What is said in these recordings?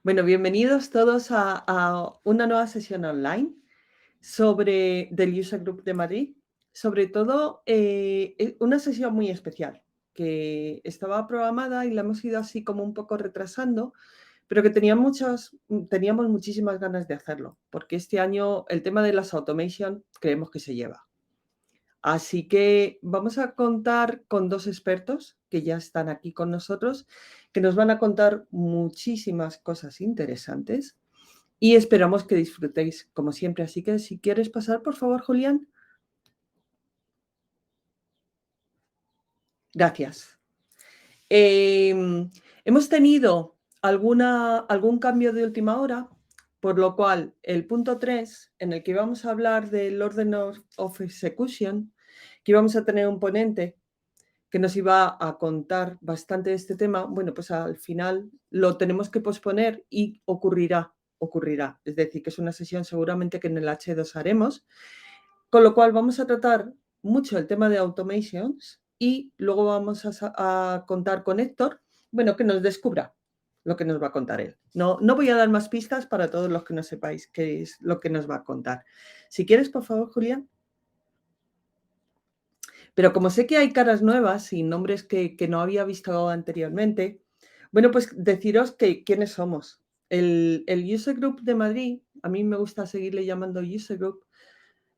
Bueno, bienvenidos todos a una nueva sesión online del User Group de Madrid. Sobre todo, una sesión muy especial que estaba programada y la hemos ido así como un poco retrasando, pero que teníamos muchísimas ganas de hacerlo, porque este año el tema de las automation creemos que se lleva. Así que vamos a contar con dos expertos que ya están aquí con nosotros, que nos van a contar muchísimas cosas interesantes y esperamos que disfrutéis como siempre. Así que si quieres pasar, por favor, Julián. Gracias. Hemos tenido algún cambio de última hora, por lo cual el punto 3, en el que vamos a hablar del Order of Execution, que íbamos a tener un ponente que nos iba a contar bastante de este tema, bueno, pues al final lo tenemos que posponer y ocurrirá. Es decir, que es una sesión seguramente que en el H2 haremos, con lo cual vamos a tratar mucho el tema de automations y luego vamos a contar con Héctor, bueno, que nos descubra lo que nos va a contar él. No voy a dar más pistas para todos los que no sepáis qué es lo que nos va a contar. Si quieres, por favor, Julián. Pero como sé que hay caras nuevas y nombres que no había visto anteriormente, bueno, pues deciros quiénes somos. El User Group de Madrid, a mí me gusta seguirle llamando User Group,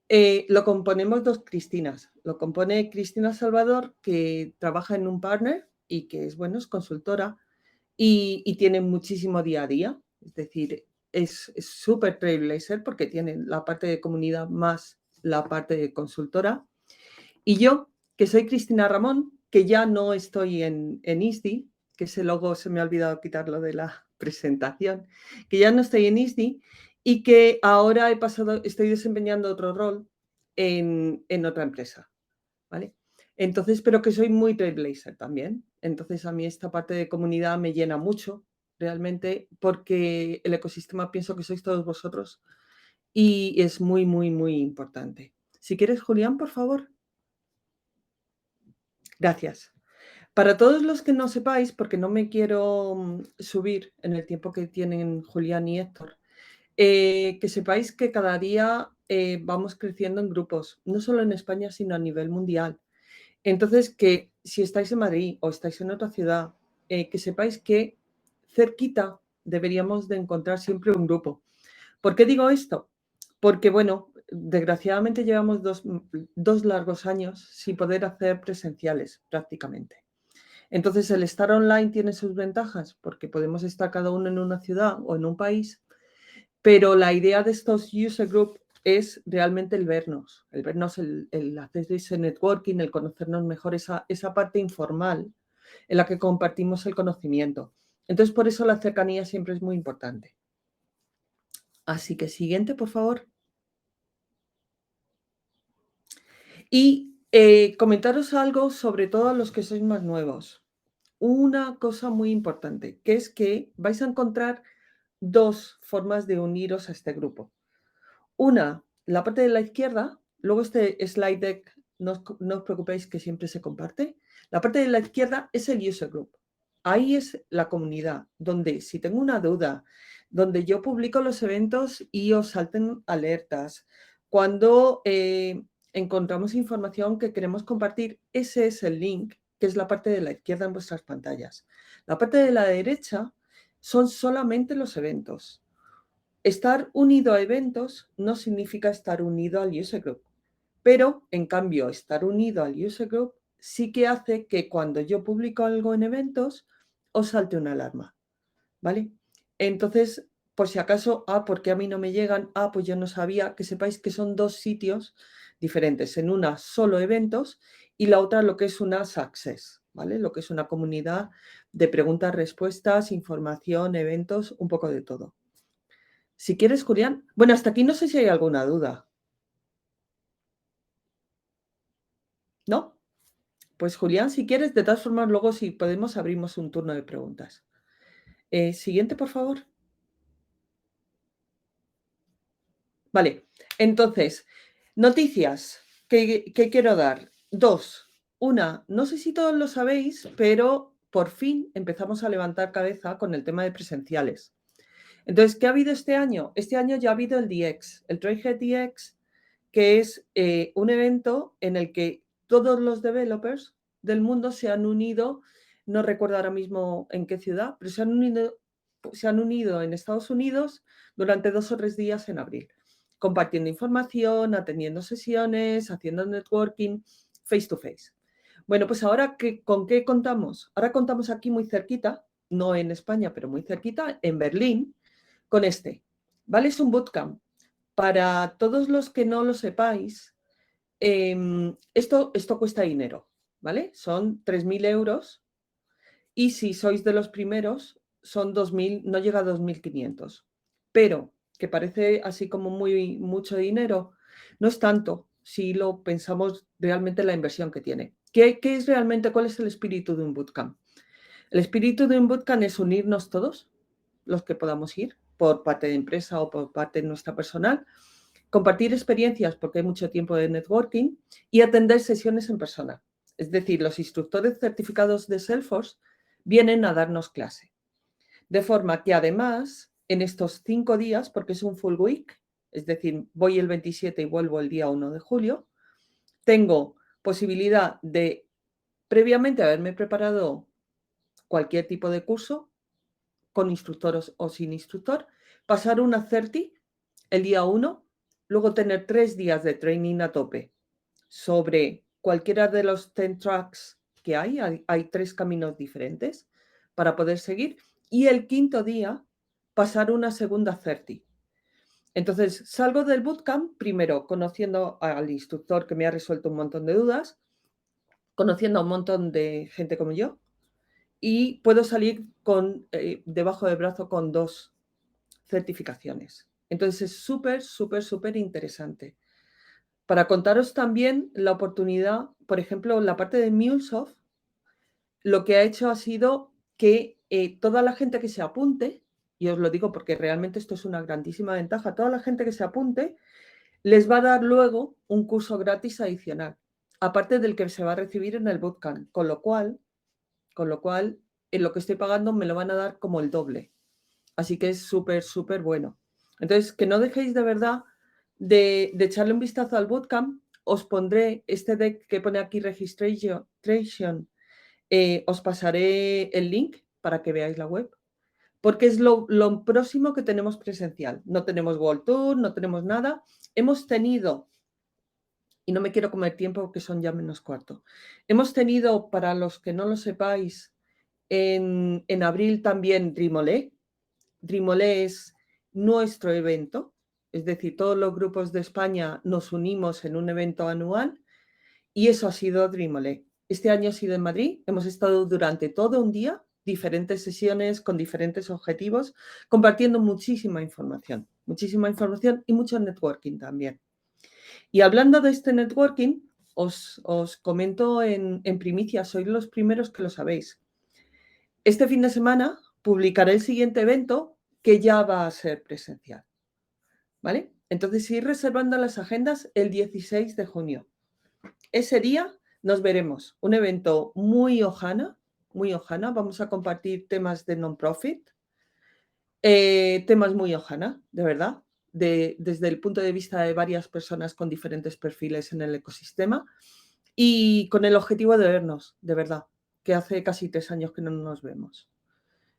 lo componemos dos Cristinas. Lo compone Cristina Salvador, que trabaja en un partner y que es consultora y tiene muchísimo día a día. Es decir, es súper trailblazer porque tiene la parte de comunidad más la parte de consultora. Y yo, que soy Cristina Ramón, que ya no estoy en ISDI, que ese logo se me ha olvidado quitarlo de la presentación, que ya no estoy en ISDI y que ahora estoy desempeñando otro rol en otra empresa, ¿vale? Entonces, pero que soy muy trailblazer también. Entonces, a mí esta parte de comunidad me llena mucho, realmente, porque el ecosistema pienso que sois todos vosotros y es muy, muy, muy importante. Si quieres, Julián, por favor. Gracias. Para todos los que no sepáis, porque no me quiero subir en el tiempo que tienen Julián y Héctor, que sepáis que cada día vamos creciendo en grupos, no solo en España, sino a nivel mundial. Entonces, que si estáis en Madrid o estáis en otra ciudad, que sepáis que cerquita deberíamos de encontrar siempre un grupo. ¿Por qué digo esto? Porque, bueno, desgraciadamente llevamos dos largos años sin poder hacer presenciales prácticamente. Entonces, el estar online tiene sus ventajas porque podemos estar cada uno en una ciudad o en un país, pero la idea de estos user group es realmente el vernos, el hacer ese networking, el conocernos mejor, esa parte informal en la que compartimos el conocimiento. Entonces, por eso la cercanía siempre es muy importante. Así que siguiente, por favor. Y comentaros algo sobre todo a los que sois más nuevos. Una cosa muy importante, que es que vais a encontrar dos formas de uniros a este grupo. Una, la parte de la izquierda, luego este slide deck, no os preocupéis que siempre se comparte. La parte de la izquierda es el user group. Ahí es la comunidad, donde si tengo una duda, donde yo publico los eventos y os salten alertas. Cuando encontramos información que queremos compartir, ese es el link, que es la parte de la izquierda en vuestras pantallas. La parte de la derecha son solamente los eventos. Estar unido a eventos no significa estar unido al user group, pero en cambio estar unido al user group sí que hace que cuando yo publico algo en eventos os salte una alarma, ¿vale? Entonces, por si acaso, ¿por qué a mí no me llegan? Pues yo no sabía, que sepáis que son dos sitios diferentes. En una solo eventos y la otra lo que es una success, ¿vale? Lo que es una comunidad de preguntas, respuestas, información, eventos, un poco de todo. Si quieres, Julián. Bueno, hasta aquí no sé si hay alguna duda. ¿No? Pues Julián, si quieres, de todas formas, luego si podemos abrimos un turno de preguntas. Siguiente, por favor. Vale, entonces, noticias que quiero dar. Dos. Una, no sé si todos lo sabéis, pero por fin empezamos a levantar cabeza con el tema de presenciales. Entonces, ¿qué ha habido este año? Este año ya ha habido el DX, el Trailhead DX, que es un evento en el que todos los developers del mundo se han unido, no recuerdo ahora mismo en qué ciudad, pero se han unido en Estados Unidos durante 2 o 3 días en abril, compartiendo información, atendiendo sesiones, haciendo networking, face to face. Bueno, pues ahora, ¿con qué contamos? Ahora contamos aquí muy cerquita, no en España, pero muy cerquita, en Berlín, con este. ¿Vale? Es un bootcamp. Para todos los que no lo sepáis, esto cuesta dinero, ¿vale? Son 3.000 euros y si sois de los primeros, son 2.000, no llega a 2.500. Pero, que parece así como mucho dinero, no es tanto si lo pensamos realmente en la inversión que tiene. ¿Qué es realmente, cuál es el espíritu de un bootcamp? El espíritu de un bootcamp es unirnos todos, los que podamos ir, por parte de empresa o por parte de nuestra personal, compartir experiencias porque hay mucho tiempo de networking y atender sesiones en persona. Es decir, los instructores certificados de Salesforce vienen a darnos clase. De forma que además, en estos 5 días, porque es un full week, es decir, voy el 27 y vuelvo el día 1 de julio, tengo posibilidad de, previamente, haberme preparado cualquier tipo de curso, con instructor o sin instructor, pasar una certi el día 1, luego tener 3 días de training a tope sobre cualquiera de los 10 tracks que hay 3 caminos diferentes para poder seguir, y el quinto día pasar una segunda certi. Entonces, salgo del bootcamp, primero conociendo al instructor que me ha resuelto un montón de dudas, conociendo a un montón de gente como yo, y puedo salir debajo del brazo con 2 certificaciones. Entonces es súper, súper, súper interesante. Para contaros también la oportunidad, por ejemplo, la parte de MuleSoft, lo que ha hecho ha sido que toda la gente que se apunte, y os lo digo porque realmente esto es una grandísima ventaja, toda la gente que se apunte les va a dar luego un curso gratis adicional, aparte del que se va a recibir en el bootcamp, con lo cual en lo que estoy pagando me lo van a dar como el doble. Así que es súper, súper bueno. Entonces, que no dejéis de verdad de echarle un vistazo al bootcamp. Os pondré este deck que pone aquí registration. Os pasaré el link para que veáis la web. Porque es lo próximo que tenemos presencial. No tenemos World Tour, no tenemos nada. Hemos tenido, y no me quiero comer tiempo porque son ya menos cuarto. Hemos tenido, para los que no lo sepáis, en abril también Dreamolé. Dreamolé es nuestro evento, es decir, todos los grupos de España nos unimos en un evento anual y eso ha sido Dreamolé. Este año ha sido en Madrid, hemos estado durante todo un día, diferentes sesiones con diferentes objetivos, compartiendo muchísima información y mucho networking también. Y hablando de este networking, os comento en primicia, sois los primeros que lo sabéis. Este fin de semana publicaré el siguiente evento que ya va a ser presencial, ¿vale? Entonces, ir reservando las agendas el 16 de junio. Ese día nos veremos. Un evento muy Ohana, muy Ohana. Vamos a compartir temas de non-profit, temas muy Ohana, de verdad, desde el punto de vista de varias personas con diferentes perfiles en el ecosistema y con el objetivo de vernos, de verdad, que hace casi 3 años que no nos vemos.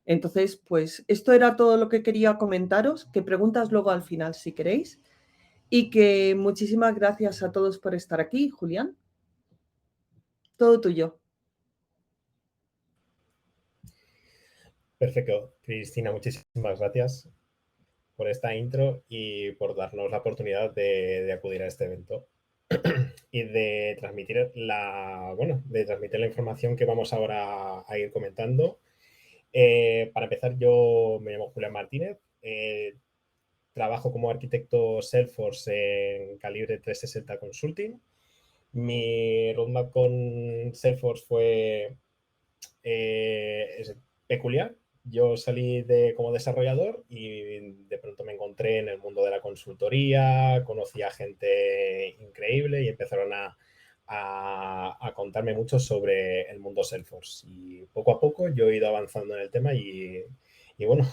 Entonces, pues esto era todo lo que quería comentaros, que preguntas luego al final si queréis, y que muchísimas gracias a todos por estar aquí. Julián, todo tuyo. Perfecto, Cristina, muchísimas gracias por esta intro y por darnos la oportunidad de acudir a este evento y de transmitir de transmitir la información que vamos ahora a ir comentando. Para empezar, yo me llamo Julián Martínez, trabajo como arquitecto Salesforce en Calibre 360 Consulting. Mi roadmap con Salesforce fue es peculiar. Yo salí como desarrollador y de pronto me encontré en el mundo de la consultoría, conocí a gente increíble y empezaron a contarme mucho sobre el mundo Salesforce. Y poco a poco yo he ido avanzando en el tema y Y bueno,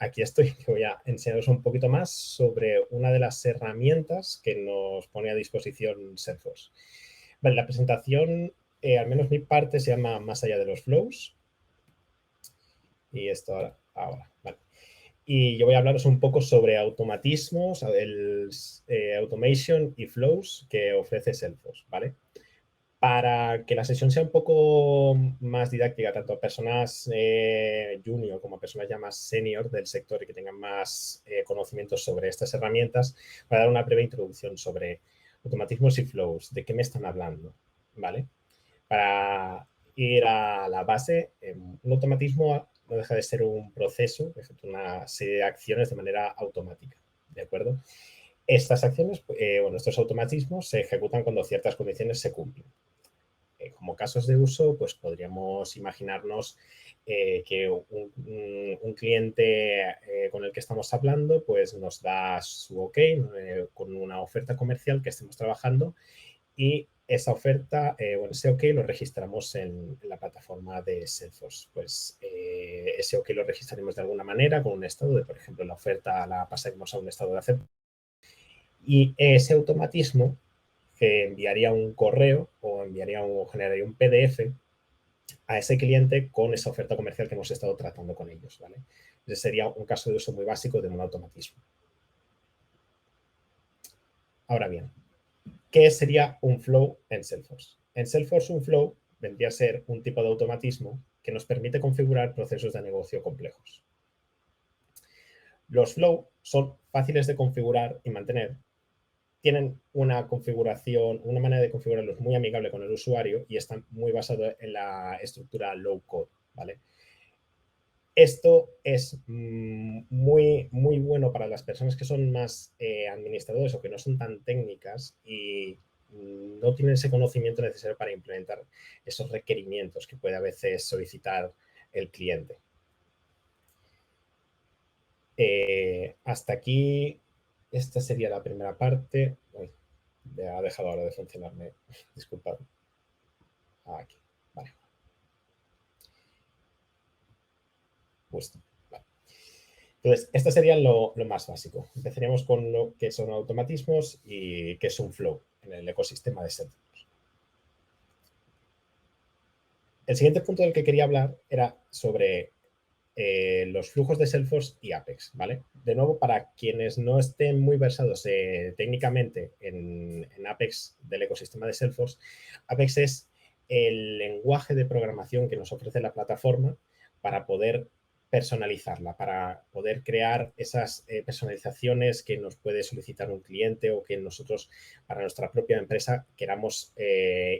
aquí estoy, que voy a enseñaros un poquito más sobre una de las herramientas que nos pone a disposición Salesforce. Vale, la presentación, al menos mi parte, se llama Más allá de los flows. Y esto ahora, vale. Y yo voy a hablaros un poco sobre automatismos, el automation y flows que ofrece Salesforce, ¿vale? Para que la sesión sea un poco más didáctica, tanto a personas junior como a personas ya más senior del sector y que tengan más conocimientos sobre estas herramientas, voy a dar una breve introducción sobre automatismos y flows, de qué me están hablando, ¿vale? Para ir a la base, un automatismo no deja de ser un proceso, una serie de acciones de manera automática, ¿de acuerdo? Estas acciones, bueno, estos automatismos se ejecutan cuando ciertas condiciones se cumplen. Como casos de uso, pues podríamos imaginarnos que un cliente con el que estamos hablando, pues nos da su OK con una oferta comercial que estemos trabajando y esa oferta, bueno, ese OK lo registramos en la plataforma de Salesforce. Pues ese OK lo registraremos de alguna manera con un estado de, por ejemplo, la oferta la pasaremos a un estado de aceptación. Y ese automatismo que enviaría un correo o generaría un PDF a ese cliente con esa oferta comercial que hemos estado tratando con ellos, ¿vale? Ese sería un caso de uso muy básico de un automatismo. Ahora bien, ¿qué sería un flow en Salesforce? En Salesforce un flow vendría a ser un tipo de automatismo que nos permite configurar procesos de negocio complejos. Los flow son fáciles de configurar y mantener, tienen una configuración, una manera de configurarlos muy amigable con el usuario y están muy basados en la estructura low code, ¿vale? Esto es muy bueno para las personas que son más administradores o que no son tan técnicas y no tienen ese conocimiento necesario para implementar esos requerimientos que puede a veces solicitar el cliente. Hasta aquí, esta sería la primera parte. Uy, me ha dejado ahora de funcionarme. Disculpad. Aquí, vale. Justo. Vale. Entonces, esto sería lo más básico. Empezaríamos con lo que son automatismos y qué es un flow en el ecosistema de Salesforce. El siguiente punto del que quería hablar era sobre los flujos de Salesforce y Apex, ¿vale? De nuevo, para quienes no estén muy versados técnicamente en Apex del ecosistema de Salesforce, Apex es el lenguaje de programación que nos ofrece la plataforma para poder personalizarla, para poder crear esas personalizaciones que nos puede solicitar un cliente o que nosotros, para nuestra propia empresa, queramos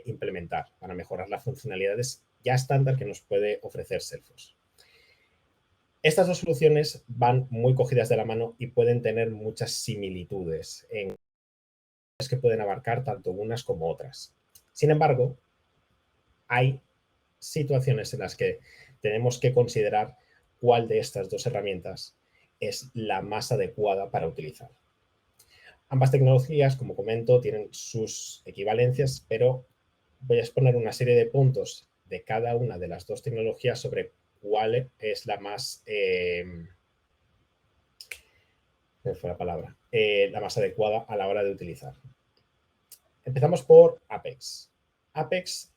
implementar para mejorar las funcionalidades ya estándar que nos puede ofrecer Salesforce. Estas dos soluciones van muy cogidas de la mano y pueden tener muchas similitudes en que pueden abarcar tanto unas como otras. Sin embargo, hay situaciones en las que tenemos que considerar cuál de estas dos herramientas es la más adecuada para utilizar. Ambas tecnologías, como comento, tienen sus equivalencias, pero voy a exponer una serie de puntos de cada una de las dos tecnologías sobre cuál es la más fue la palabra, la más adecuada a la hora de utilizar. Empezamos por Apex. Apex,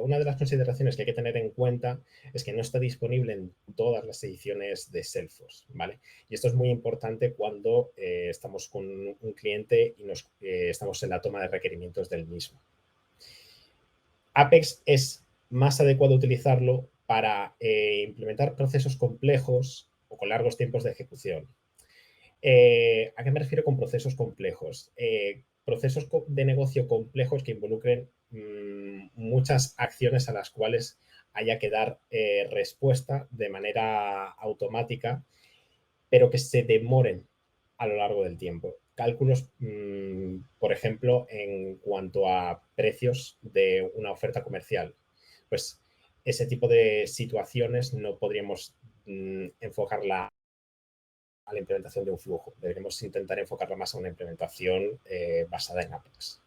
una de las consideraciones que hay que tener en cuenta es que no está disponible en todas las ediciones de Salesforce, ¿vale? Y esto es muy importante cuando estamos con un cliente y estamos en la toma de requerimientos del mismo. Apex es más adecuado utilizarlo para implementar procesos complejos o con largos tiempos de ejecución. ¿A qué me refiero con procesos complejos? Procesos de negocio complejos que involucren muchas acciones a las cuales haya que dar respuesta de manera automática, pero que se demoren a lo largo del tiempo. Cálculos, por ejemplo, en cuanto a precios de una oferta comercial. Pues ese tipo de situaciones no podríamos enfocarla a la implementación de un flujo. Deberíamos intentar enfocarla más a una implementación basada en Apex.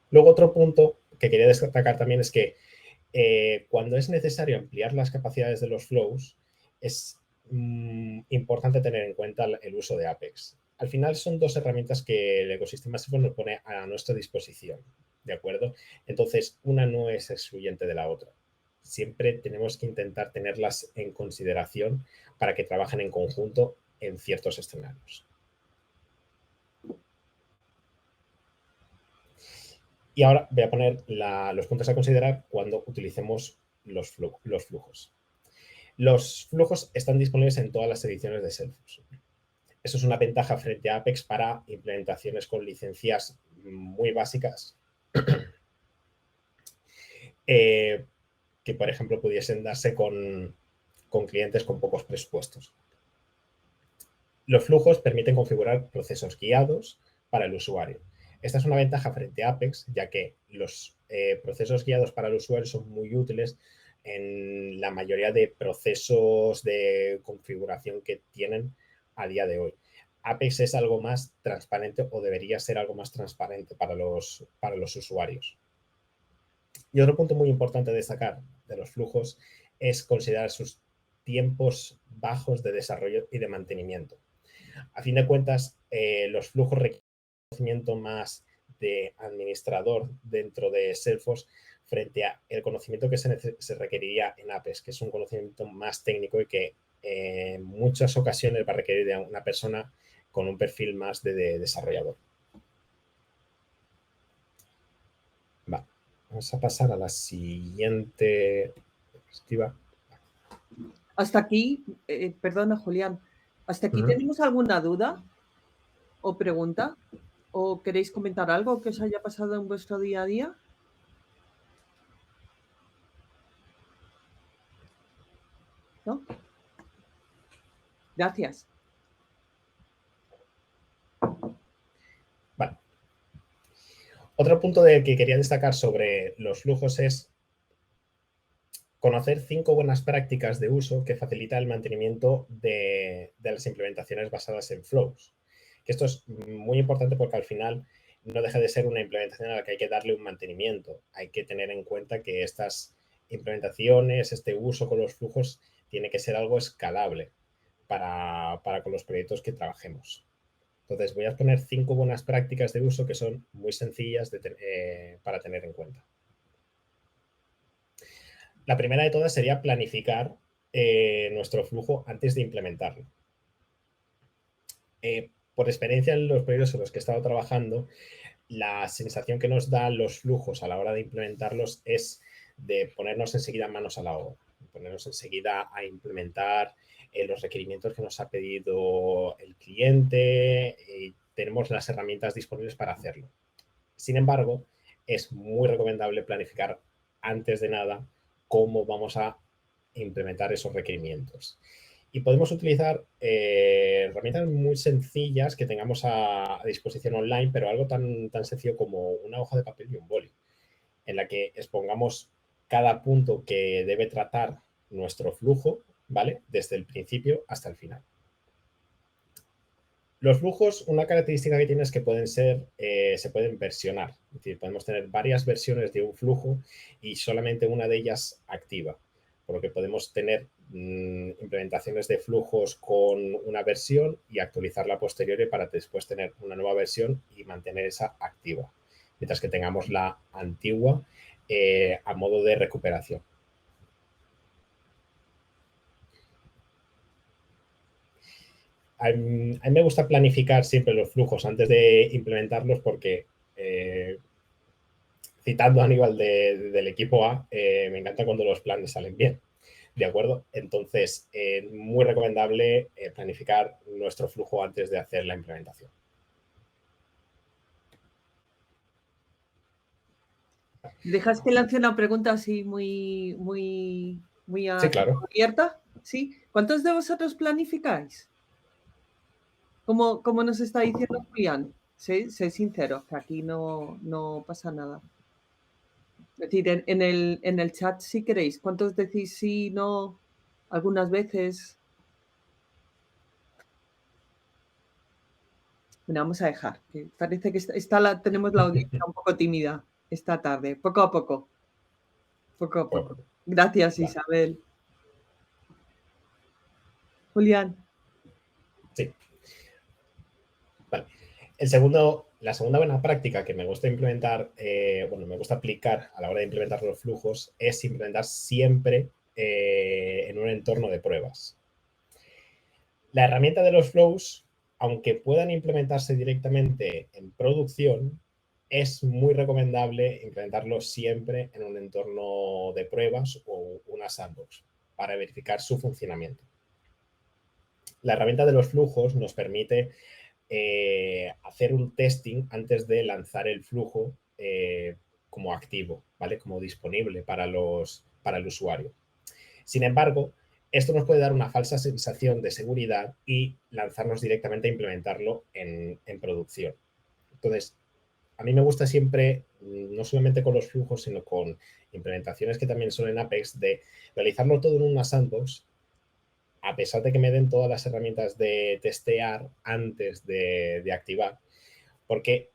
Luego, otro punto que quería destacar también es que cuando es necesario ampliar las capacidades de los flows, es importante tener en cuenta el uso de Apex. Al final son dos herramientas que el ecosistema Salesforce nos pone a nuestra disposición, ¿de acuerdo? Entonces, una no es excluyente de la otra. Siempre tenemos que intentar tenerlas en consideración para que trabajen en conjunto en ciertos escenarios. Y ahora voy a poner los puntos a considerar cuando utilicemos los flujos. Los flujos están disponibles en todas las ediciones de Salesforce. Eso es una ventaja frente a Apex para implementaciones con licencias muy básicas que, por ejemplo, pudiesen darse con clientes con pocos presupuestos. Los flujos permiten configurar procesos guiados para el usuario. Esta es una ventaja frente a Apex, ya que los procesos guiados para el usuario son muy útiles en la mayoría de procesos de configuración que tienen a día de hoy. Apex es algo más transparente o debería ser algo más transparente para los usuarios. Y otro punto muy importante a destacar de los flujos es considerar sus tiempos bajos de desarrollo y de mantenimiento. A fin de cuentas, los flujos requieren un conocimiento más de administrador dentro de Salesforce frente al conocimiento que se requeriría en Apex, que es un conocimiento más técnico y que en muchas ocasiones va a requerir de una persona con un perfil más de desarrollador. Va, vamos a pasar a la siguiente diapositiva. Hasta aquí, perdona Julián, ¿hasta aquí tenemos alguna duda o pregunta? ¿O queréis comentar algo que os haya pasado en vuestro día a día? ¿No? Gracias. Vale. Otro punto que quería destacar sobre los flujos es conocer 5 buenas prácticas de uso que facilita el mantenimiento de las implementaciones basadas en flows. Esto es muy importante porque al final no deja de ser una implementación a la que hay que darle un mantenimiento. Hay que tener en cuenta que estas implementaciones, este uso con los flujos, tiene que ser algo escalable para con los proyectos que trabajemos. Entonces voy a poner 5 buenas prácticas de uso que son muy sencillas para tener en cuenta. La primera de todas sería planificar nuestro flujo antes de implementarlo. Por experiencia en los proyectos en los que he estado trabajando, la sensación que nos dan los flujos a la hora de implementarlos es de ponernos enseguida manos a la obra, ponernos enseguida a implementar los requerimientos que nos ha pedido el cliente y tenemos las herramientas disponibles para hacerlo. Sin embargo, es muy recomendable planificar antes de nada cómo vamos a implementar esos requerimientos. Y podemos utilizar herramientas muy sencillas que tengamos a disposición online, pero algo tan sencillo como una hoja de papel y un boli, en la que expongamos cada punto que debe tratar nuestro flujo, ¿vale? Desde el principio hasta el final. Los flujos, una característica que tienen es que se pueden versionar. Es decir, podemos tener varias versiones de un flujo y solamente una de ellas activa. Por lo que podemos tener implementaciones de flujos con una versión y actualizarla a posteriori para después tener una nueva versión y mantener esa activa. Mientras que tengamos la antigua a modo de recuperación. A mí me gusta planificar siempre los flujos antes de implementarlos porque, citando a Aníbal del equipo A, me encanta cuando los planes salen bien, ¿de acuerdo? Entonces, muy recomendable planificar nuestro flujo antes de hacer la implementación. ¿Dejas que lance una pregunta así muy Sí, claro. abierta? ¿Sí? ¿Cuántos de vosotros planificáis? Como nos está diciendo Julián, sé sincero, que aquí no pasa nada. Es decir, en el chat, si queréis, ¿cuántos decís sí, no, algunas veces? Bueno, vamos a dejar, que parece que tenemos la audiencia un poco tímida esta tarde, poco a poco. Poco a poco. Gracias, Vale. Isabel. Julián. Sí. Vale. La segunda buena práctica que me gusta implementar, me gusta aplicar a la hora de implementar los flujos es implementar siempre en un entorno de pruebas. La herramienta de los flows, aunque puedan implementarse directamente en producción, es muy recomendable implementarlo siempre en un entorno de pruebas o una sandbox para verificar su funcionamiento. La herramienta de los flujos nos permite hacer un testing antes de lanzar el flujo como activo, ¿vale? Como disponible para el usuario. Sin embargo, esto nos puede dar una falsa sensación de seguridad y lanzarnos directamente a implementarlo en producción. Entonces, a mí me gusta siempre, no solamente con los flujos, sino con implementaciones que también son en Apex, de realizarlo todo en una sandbox, a pesar de que me den todas las herramientas de testear antes de activar, porque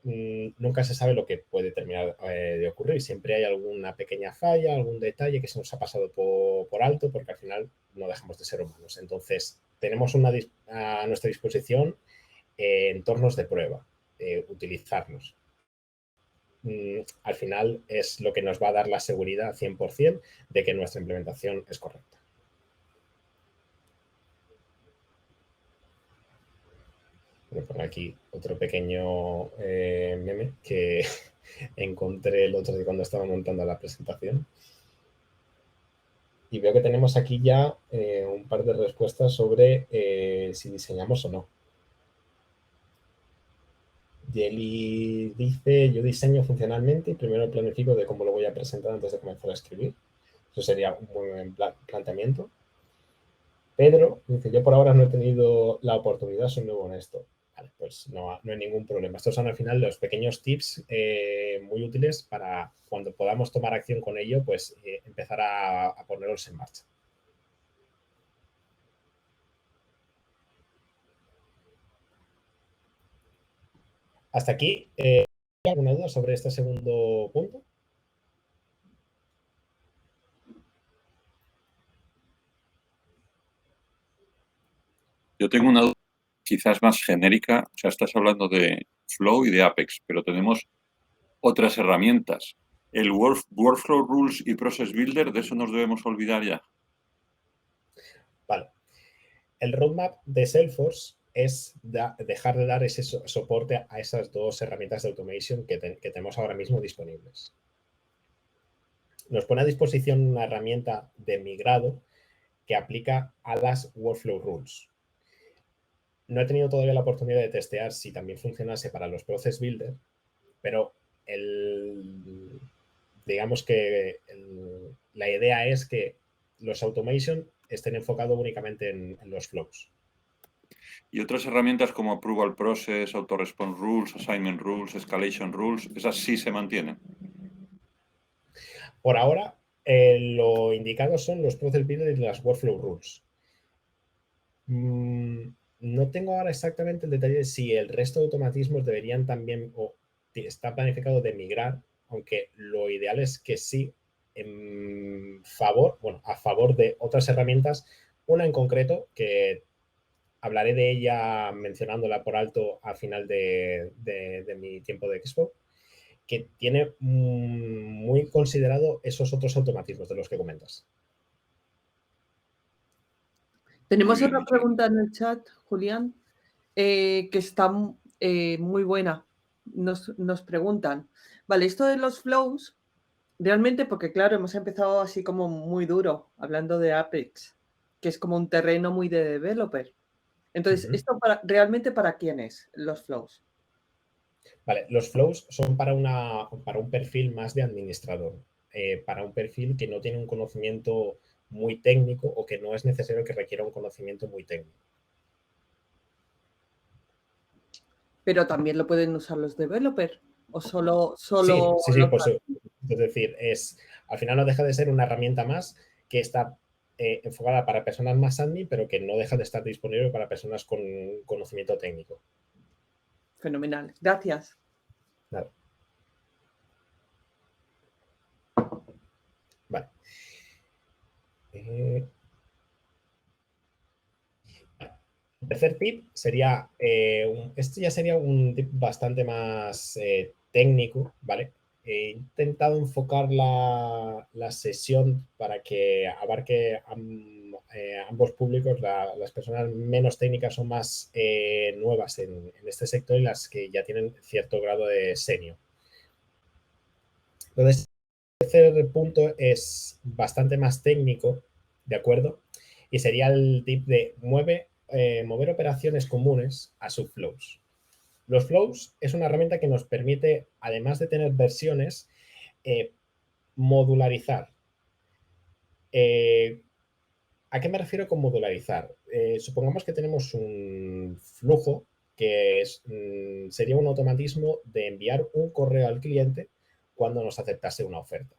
nunca se sabe lo que puede terminar de ocurrir. Siempre hay alguna pequeña falla, algún detalle que se nos ha pasado por alto, porque al final no dejamos de ser humanos. Entonces, tenemos a nuestra disposición entornos de prueba, utilizarlos. Al final es lo que nos va a dar la seguridad 100% de que nuestra implementación es correcta. Voy a poner aquí otro pequeño meme que encontré el otro día cuando estaba montando la presentación. Y veo que tenemos aquí ya un par de respuestas sobre si diseñamos o no. Jelly dice, yo diseño funcionalmente y primero planifico de cómo lo voy a presentar antes de comenzar a escribir. Eso sería un muy buen planteamiento. Pedro dice, yo por ahora no he tenido la oportunidad, soy nuevo en esto. Vale, pues no hay ningún problema. Estos son al final los pequeños tips muy útiles para cuando podamos tomar acción con ello, pues empezar a ponerlos en marcha. Hasta aquí, ¿hay alguna duda sobre este segundo punto? Yo tengo una duda quizás más genérica, o sea, estás hablando de Flow y de Apex, pero tenemos otras herramientas. El Workflow Rules y Process Builder, de eso nos debemos olvidar ya. Vale. El roadmap de Salesforce es dejar de dar ese soporte a esas dos herramientas de automation que tenemos ahora mismo disponibles. Nos pone a disposición una herramienta de migrado que aplica a las Workflow Rules. No he tenido todavía la oportunidad de testear si también funcionase para los Process Builder, pero digamos que la idea es que los automation estén enfocados únicamente en los flows. Y otras herramientas como Approval Process, Auto-Response Rules, Assignment Rules, Escalation Rules, esas sí se mantienen. Por ahora, lo indicado son los Process Builder y las Workflow Rules. No tengo ahora exactamente el detalle de si el resto de automatismos deberían también o está planificado de migrar, aunque lo ideal es que sí, a favor de otras herramientas, una en concreto que hablaré de ella mencionándola por alto al final de mi tiempo de Expo, que tiene muy considerado esos otros automatismos de los que comentas. Tenemos otra pregunta en el chat, Julián, que está muy buena. Nos preguntan, vale, esto de los flows, realmente, porque claro, hemos empezado así como muy duro, hablando de Apex, que es como un terreno muy de developer. Entonces, ¿esto realmente para quién es, los flows? Vale, los flows son para un perfil más de administrador, para un perfil que no tiene un conocimiento muy técnico o que no es necesario que requiera un conocimiento muy técnico. Pero también lo pueden usar los developers o solo Sí, los pues es decir, al final no deja de ser una herramienta más que está enfocada para personas más admin, pero que no deja de estar disponible para personas con conocimiento técnico. Fenomenal, gracias. Nada. Vale. El tercer tip sería, esto ya sería un tip bastante más técnico, ¿vale? He intentado enfocar la sesión para que abarque ambos públicos. Las personas menos técnicas o más nuevas en este sector y las que ya tienen cierto grado de senior. Entonces, el tercer punto es bastante más técnico, ¿de acuerdo? Y sería el tip de mover operaciones comunes a subflows. Los flows es una herramienta que nos permite, además de tener versiones, modularizar. ¿A qué me refiero con modularizar? Supongamos que tenemos un flujo que sería un automatismo de enviar un correo al cliente cuando nos aceptase una oferta.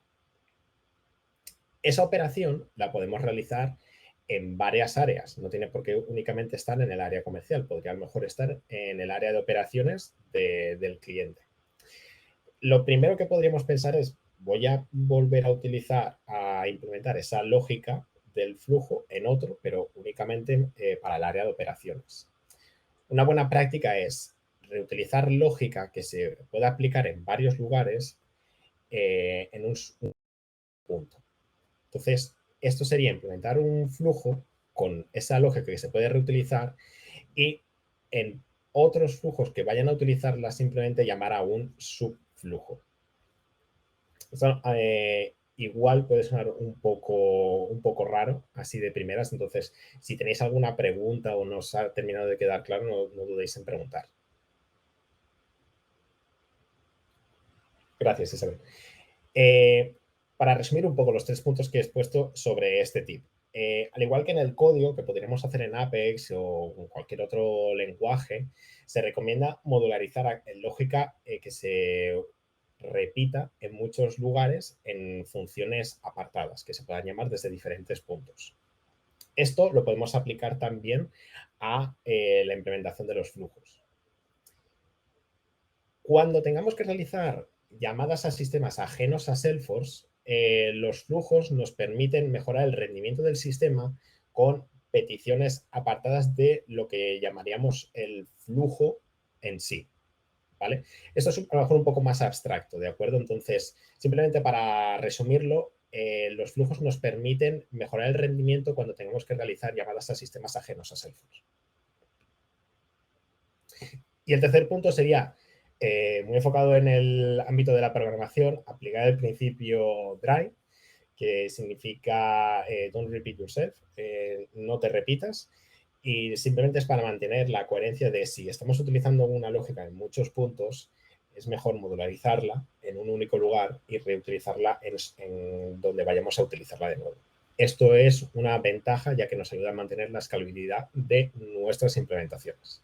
Esa operación la podemos realizar en varias áreas, no tiene por qué únicamente estar en el área comercial, podría a lo mejor estar en el área de operaciones del cliente. Lo primero que podríamos pensar es, voy a volver a implementar esa lógica del flujo en otro, pero únicamente para el área de operaciones. Una buena práctica es reutilizar lógica que se pueda aplicar en varios lugares en un punto. Entonces, esto sería implementar un flujo con esa lógica que se puede reutilizar y en otros flujos que vayan a utilizarla simplemente llamar a un subflujo. Esto, igual puede sonar un poco raro así de primeras, entonces si tenéis alguna pregunta o no os ha terminado de quedar claro, no dudéis en preguntar. Gracias, Isabel. Para resumir un poco los 3 puntos que he expuesto sobre este tip. Al igual que en el código, que podríamos hacer en Apex o en cualquier otro lenguaje, se recomienda modularizar en lógica que se repita en muchos lugares en funciones apartadas, que se puedan llamar desde diferentes puntos. Esto lo podemos aplicar también a la implementación de los flujos. Cuando tengamos que realizar llamadas a sistemas ajenos a Salesforce, los flujos nos permiten mejorar el rendimiento del sistema con peticiones apartadas de lo que llamaríamos el flujo en sí, ¿vale? Esto es a lo mejor un poco más abstracto, ¿de acuerdo? Entonces, simplemente para resumirlo, los flujos nos permiten mejorar el rendimiento cuando tengamos que realizar llamadas a sistemas ajenos a Salesforce. Y el tercer punto sería, muy enfocado en el ámbito de la programación, aplicar el principio DRY, que significa don't repeat yourself, no te repitas, y simplemente es para mantener la coherencia de si estamos utilizando una lógica en muchos puntos, es mejor modularizarla en un único lugar y reutilizarla en donde vayamos a utilizarla de nuevo. Esto es una ventaja ya que nos ayuda a mantener la escalabilidad de nuestras implementaciones.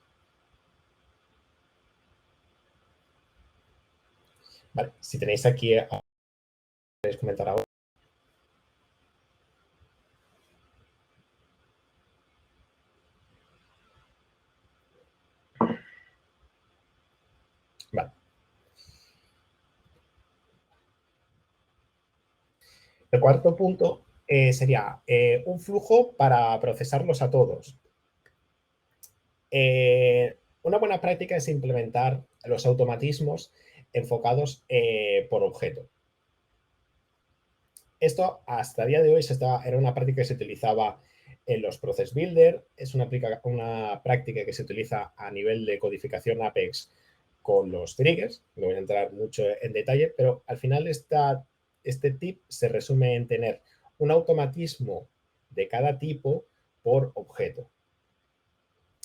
Vale, si tenéis aquí, podéis comentar ahora. Vale. El cuarto punto sería un flujo para procesarlos a todos. Una buena práctica es implementar los automatismos enfocados por objeto. Esto hasta el día de hoy era una práctica que se utilizaba en los Process Builder, es una práctica que se utiliza a nivel de codificación Apex con los triggers, no voy a entrar mucho en detalle, pero al final este tip se resume en tener un automatismo de cada tipo por objeto.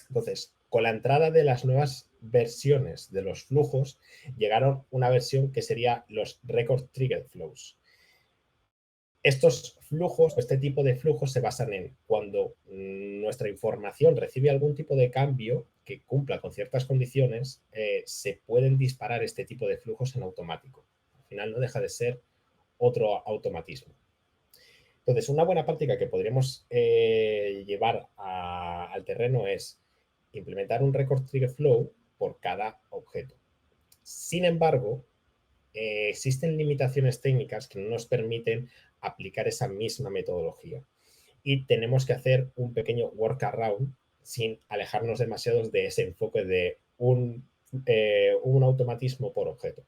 Entonces, con la entrada de las nuevas versiones de los flujos, llegaron una versión que sería los Record Trigger Flows. Estos flujos, este tipo de flujos se basan en cuando nuestra información recibe algún tipo de cambio que cumpla con ciertas condiciones, se pueden disparar este tipo de flujos en automático. Al final no deja de ser otro automatismo. Entonces, una buena práctica que podríamos llevar al terreno es implementar un record trigger flow por cada objeto. Sin embargo, existen limitaciones técnicas que no nos permiten aplicar esa misma metodología y tenemos que hacer un pequeño workaround sin alejarnos demasiado de ese enfoque de un automatismo por objeto.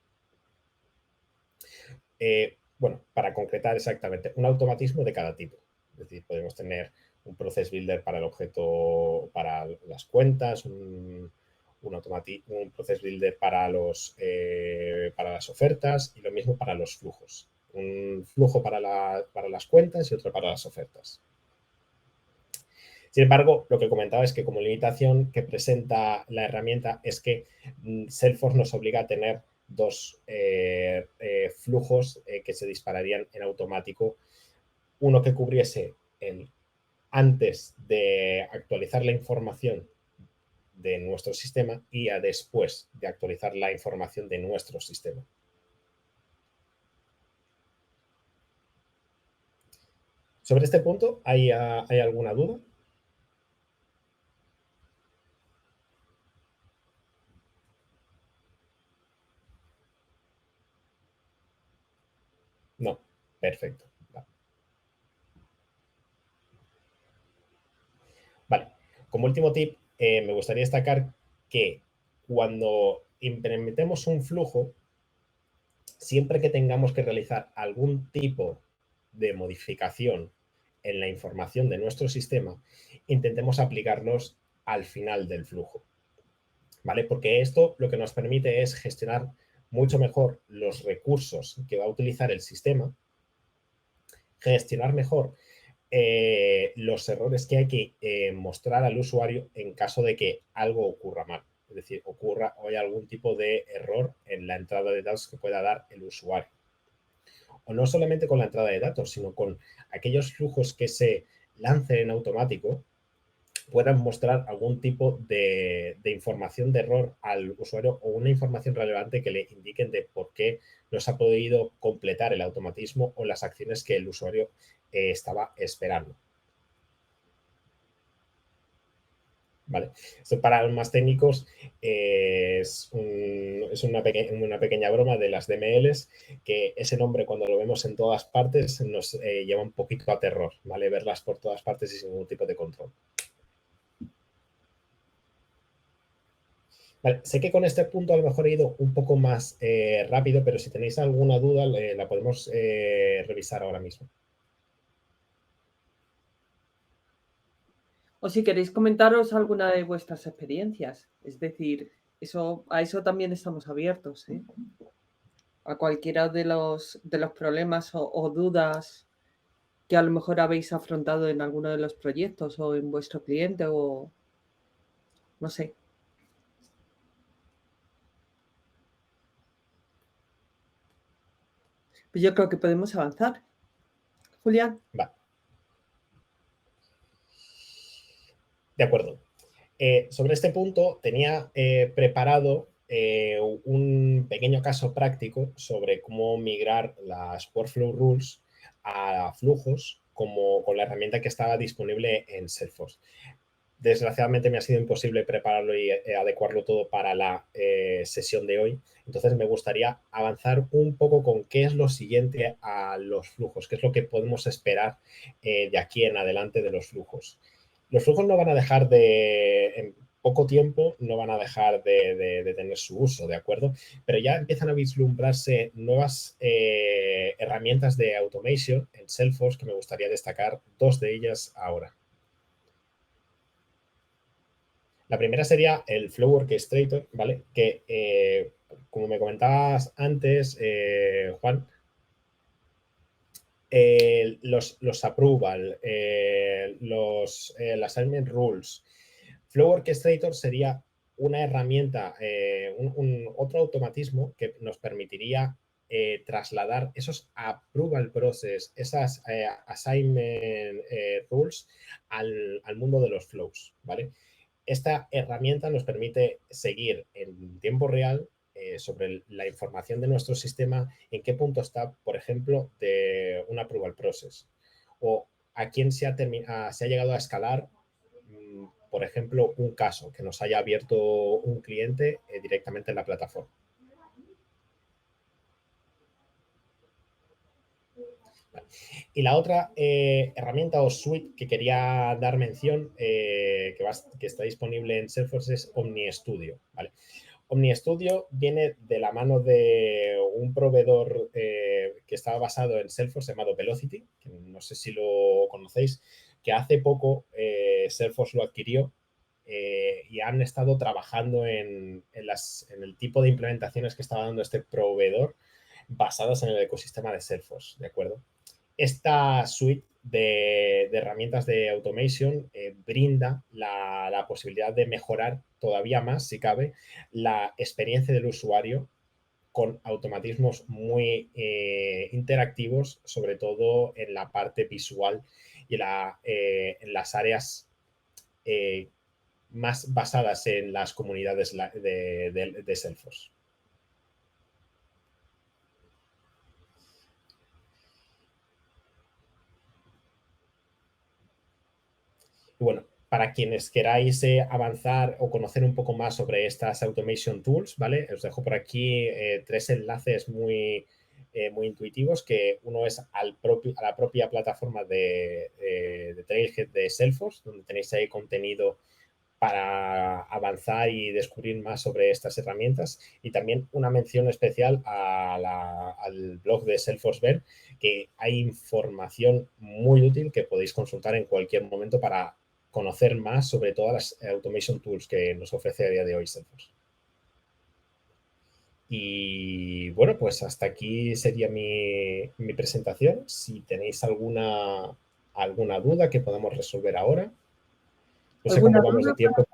Bueno, para concretar exactamente, un automatismo de cada tipo. Es decir, podemos tener un process builder para el objeto, para las cuentas, un process builder para las ofertas, y lo mismo para los flujos. Un flujo para las cuentas y otro para las ofertas. Sin embargo, lo que comentaba es que como limitación que presenta la herramienta es que Salesforce nos obliga a tener dos flujos que se dispararían en automático. Uno que cubriese antes de actualizar la información de nuestro sistema y después de actualizar la información de nuestro sistema. Sobre este punto, ¿hay alguna duda? No, perfecto. Vale, como último tip, me gustaría destacar que cuando implementemos un flujo, siempre que tengamos que realizar algún tipo de modificación en la información de nuestro sistema, intentemos aplicarlos al final del flujo, ¿vale? Porque esto lo que nos permite es gestionar mucho mejor los recursos que va a utilizar el sistema, gestionar mejor los errores que hay que mostrar al usuario en caso de que algo ocurra mal. Es decir, ocurra o hay algún tipo de error en la entrada de datos que pueda dar el usuario. O no solamente con la entrada de datos, sino con aquellos flujos que se lancen en automático, puedan mostrar algún tipo de información de error al usuario o una información relevante que le indiquen de por qué no se ha podido completar el automatismo o las acciones que el usuario estaba esperando. ¿Vale? Esto para los más técnicos es una pequeña broma de las DMLs, que ese nombre cuando lo vemos en todas partes nos lleva un poquito a terror, ¿vale? Verlas por todas partes y sin ningún tipo de control. Vale, sé que con este punto a lo mejor he ido un poco más rápido, pero si tenéis alguna duda la podemos revisar ahora mismo. O si queréis comentaros alguna de vuestras experiencias. Es decir, a eso también estamos abiertos, ¿eh? A cualquiera de los problemas o dudas que a lo mejor habéis afrontado en alguno de los proyectos o en vuestro cliente o no sé. Pues yo creo que podemos avanzar. Julián. Va. De acuerdo. Sobre este punto tenía preparado un pequeño caso práctico sobre cómo migrar las Workflow Rules a flujos con la herramienta que estaba disponible en Salesforce. Desgraciadamente me ha sido imposible prepararlo y adecuarlo todo para la sesión de hoy. Entonces me gustaría avanzar un poco con qué es lo siguiente a los flujos, qué es lo que podemos esperar de aquí en adelante de los flujos. Los flujos no van a dejar en poco tiempo, no van a dejar de tener su uso, ¿de acuerdo? Pero ya empiezan a vislumbrarse nuevas herramientas de automation en Salesforce que me gustaría destacar dos de ellas ahora. La primera sería el Flow Orchestrator, ¿vale? Que, como me comentabas antes, Juan, los approval, los assignment rules. Flow Orchestrator sería una herramienta, otro automatismo que nos permitiría trasladar esos approval process, esas assignment rules al mundo de los flows, ¿vale? Esta herramienta nos permite seguir en tiempo real sobre la información de nuestro sistema, en qué punto está, por ejemplo, de un approval process o a quién se ha llegado a escalar, por ejemplo, un caso que nos haya abierto un cliente directamente en la plataforma. Y la otra herramienta o suite que quería dar mención, que está disponible en Salesforce, es OmniStudio, ¿vale? OmniStudio viene de la mano de un proveedor que estaba basado en Salesforce llamado Velocity, que no sé si lo conocéis, que hace poco Salesforce lo adquirió y han estado trabajando en el tipo de implementaciones que estaba dando este proveedor basadas en el ecosistema de Salesforce, ¿de acuerdo? Esta suite de herramientas de automation brinda la posibilidad de mejorar todavía más, si cabe, la experiencia del usuario con automatismos muy interactivos, sobre todo en la parte visual y en las áreas más basadas en las comunidades de Salesforce. Y bueno, para quienes queráis avanzar o conocer un poco más sobre estas automation tools, ¿vale? Os dejo por aquí 3 enlaces muy intuitivos, que uno es a la propia plataforma de Trailhead de Salesforce, donde tenéis ahí contenido para avanzar y descubrir más sobre estas herramientas, y también una mención especial al blog de Salesforce Ver, que hay información muy útil que podéis consultar en cualquier momento para conocer más sobre todas las automation tools que nos ofrece a día de hoy Salesforce. Y bueno, pues hasta aquí sería mi presentación. Si tenéis alguna duda que podamos resolver ahora. No sé cómo vamos de tiempo.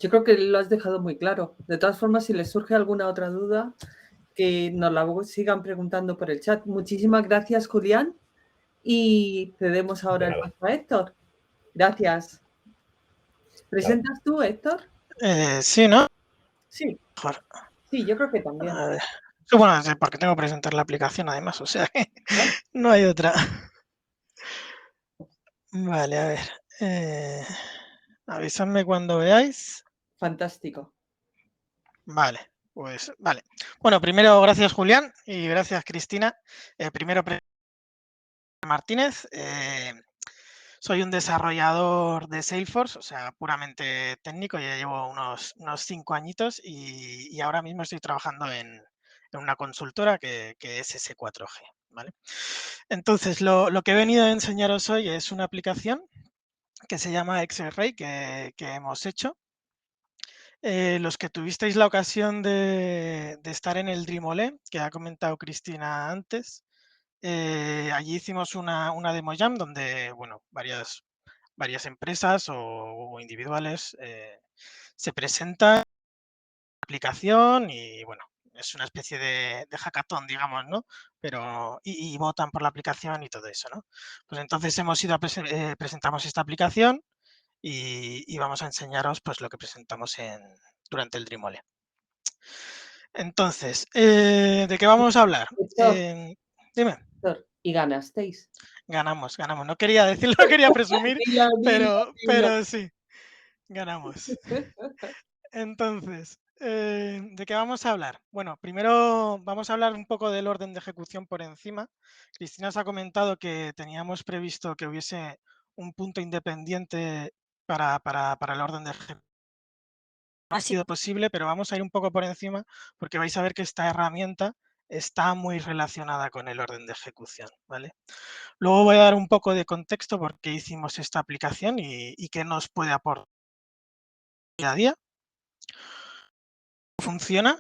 Yo creo que lo has dejado muy claro. De todas formas, si les surge alguna otra duda, que nos la sigan preguntando por el chat. Muchísimas gracias, Julián. Y cedemos ahora el paso a Héctor. Gracias. ¿Presentas tú, Héctor? Sí, ¿no? Sí. Sí, yo creo que también. Bueno, porque tengo que presentar la aplicación además, o sea que no hay otra. Vale, a ver. Avisadme cuando veáis. Fantástico. Vale, pues vale. Bueno, primero gracias Julián y gracias Cristina. Primero Martínez. Soy un desarrollador de Salesforce, o sea, puramente técnico. Ya llevo unos 5 añitos y ahora mismo estoy trabajando en una consultora que es S4G, ¿vale? Entonces, lo que he venido a enseñaros hoy es una aplicación que se llama X-Ray que hemos hecho. Los que tuvisteis la ocasión de estar en el Dreamole, que ha comentado Cristina antes, allí hicimos una demo jam donde, bueno, varias empresas o individuales se presentan la aplicación y, bueno, es una especie de hackathon, digamos, ¿no? Pero, y votan por la aplicación y todo eso, ¿no? Pues entonces hemos ido presentamos esta aplicación y vamos a enseñaros pues lo que presentamos durante el Dreamole. Entonces, ¿de qué vamos a hablar? Dime. ¿Y ganasteis? Ganamos. No quería decirlo, no quería presumir, pero sí, ganamos. Entonces, ¿de qué vamos a hablar? Bueno, primero vamos a hablar un poco del orden de ejecución por encima. Cristina os ha comentado que teníamos previsto que hubiese un punto independiente para el orden de ejecución. No ha sido posible, pero vamos a ir un poco por encima porque vais a ver que esta herramienta está muy relacionada con el orden de ejecución, ¿vale? Luego voy a dar un poco de contexto por qué hicimos esta aplicación y qué nos puede aportar día a día. Funciona,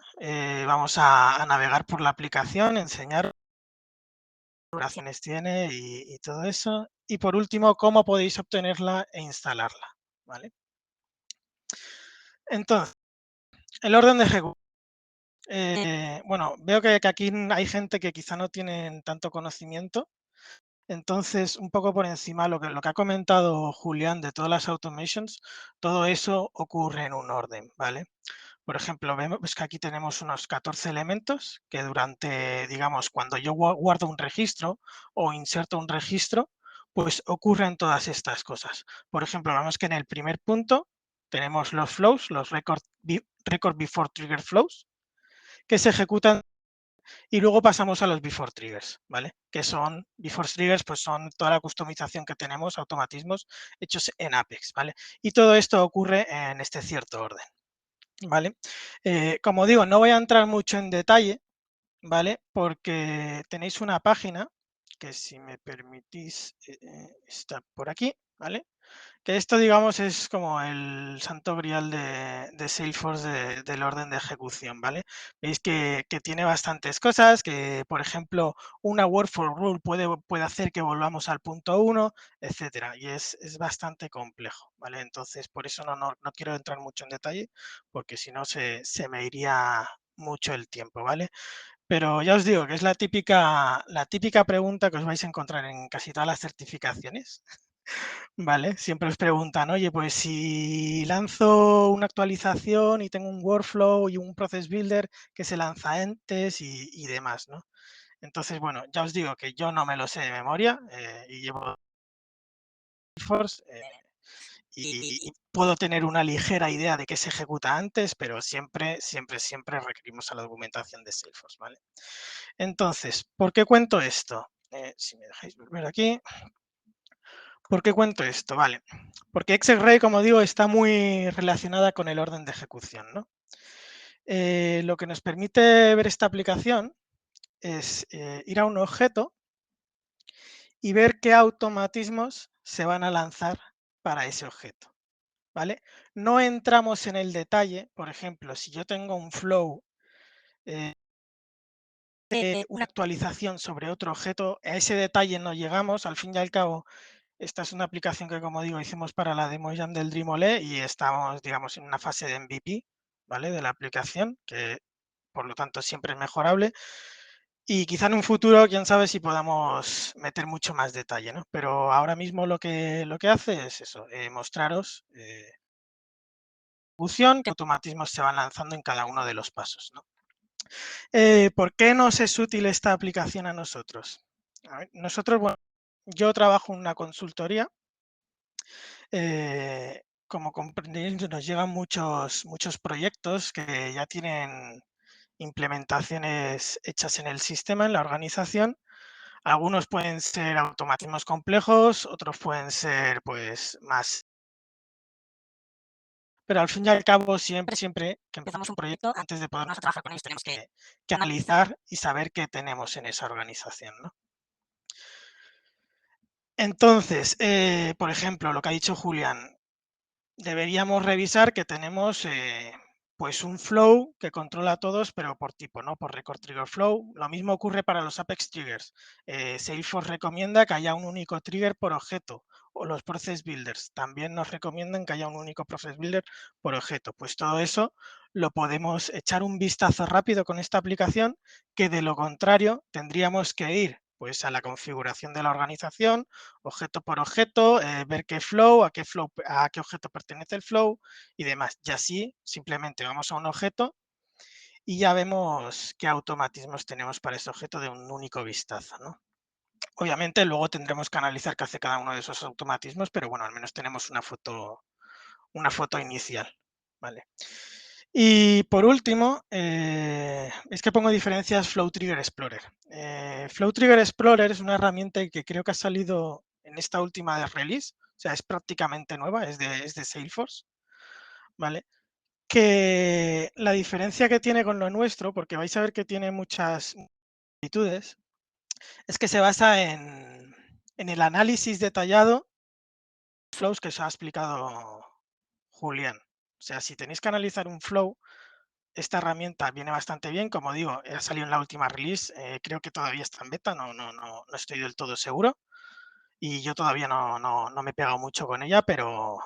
vamos a navegar por la aplicación, enseñar qué configuraciones tiene y todo eso. Y por último, cómo podéis obtenerla e instalarla, ¿vale? Entonces, el orden de ejecución. Bueno, veo que aquí hay gente que quizá no tienen tanto conocimiento. Entonces, un poco por encima, lo que ha comentado Julián de todas las automations, todo eso ocurre en un orden, ¿vale? Por ejemplo, vemos que aquí tenemos unos 14 elementos que durante, digamos, cuando yo guardo un registro o inserto un registro, pues ocurren todas estas cosas. Por ejemplo, vemos que en el primer punto tenemos los flows, los record before trigger flows, que se ejecutan Y luego pasamos a los before triggers, ¿vale? Que son, before triggers, pues son toda la customización que tenemos, automatismos hechos en Apex, ¿vale? Y todo esto ocurre en este cierto orden, ¿vale? Como digo, no voy a entrar mucho en detalle, ¿vale? Porque tenéis una página que, si me permitís, está por aquí, ¿vale? Que esto, digamos, es como el santo grial de Salesforce del orden de ejecución, ¿vale? Veis que tiene bastantes cosas, que, por ejemplo, una workflow rule puede hacer que volvamos al punto 1, etcétera, y es bastante complejo, ¿vale? Entonces, por eso no quiero entrar mucho en detalle, porque si no se me iría mucho el tiempo, ¿vale? Pero ya os digo que es la típica pregunta que os vais a encontrar en casi todas las certificaciones. Vale, siempre os preguntan, oye, pues si lanzo una actualización y tengo un workflow y un process builder que se lanza antes y demás, ¿no? Entonces, bueno, ya os digo que yo no me lo sé de memoria y llevo Salesforce y puedo tener una ligera idea de qué se ejecuta antes, pero siempre requerimos a la documentación de Salesforce, ¿vale? Entonces, ¿por qué cuento esto? Si me dejáis volver aquí. ¿Por qué cuento esto? Vale, porque Execray, como digo, está muy relacionada con el orden de ejecución, ¿no? Lo que nos permite ver esta aplicación es ir a un objeto y ver qué automatismos se van a lanzar para ese objeto, ¿vale? No entramos en el detalle, por ejemplo, si yo tengo un flow, una actualización sobre otro objeto, a ese detalle no llegamos, al fin y al cabo. Esta es una aplicación que, como digo, hicimos para la demo jam del Dreamole y estamos, digamos, en una fase de MVP, ¿vale? De la aplicación, que por lo tanto siempre es mejorable. Y quizá en un futuro, quién sabe si podamos meter mucho más detalle, ¿no? Pero ahora mismo lo que hace es eso, mostraros ejecución, qué automatismos se van lanzando en cada uno de los pasos, ¿no? ¿Por qué nos es útil esta aplicación a nosotros? A ver, nosotros, bueno, yo trabajo en una consultoría. Como comprendéis, nos llegan muchos proyectos que ya tienen implementaciones hechas en el sistema, en la organización. Algunos pueden ser automatismos complejos, otros pueden ser pues más. Pero al fin y al cabo, siempre que empezamos un proyecto, antes de podernos trabajar con ellos, tenemos que analizar y saber qué tenemos en esa organización, ¿no? Entonces, por ejemplo, lo que ha dicho Julián, deberíamos revisar que tenemos pues un flow que controla a todos, pero por tipo, ¿no? Por record trigger flow. Lo mismo ocurre para los Apex triggers. Salesforce recomienda que haya un único trigger por objeto, o los process builders también nos recomiendan que haya un único process builder por objeto. Pues todo eso lo podemos echar un vistazo rápido con esta aplicación, que de lo contrario tendríamos que ir pues a la configuración de la organización, objeto por objeto, ver a qué objeto pertenece el flow y demás. Y así simplemente vamos a un objeto y ya vemos qué automatismos tenemos para ese objeto de un único vistazo, ¿no? Obviamente luego tendremos que analizar qué hace cada uno de esos automatismos, pero bueno, al menos tenemos una foto inicial, ¿vale? Y por último, es que pongo diferencias Flow Trigger Explorer. Flow Trigger Explorer es una herramienta que creo que ha salido en esta última release, o sea, es prácticamente nueva, es de Salesforce, ¿vale? Que la diferencia que tiene con lo nuestro, porque vais a ver que tiene muchas similitudes, es que se basa en el análisis detallado de flows que os ha explicado Julián. O sea, si tenéis que analizar un flow, esta herramienta viene bastante bien. Como digo, ha salido en la última release, creo que todavía está en beta, no estoy del todo seguro. Y yo todavía no me he pegado mucho con ella, pero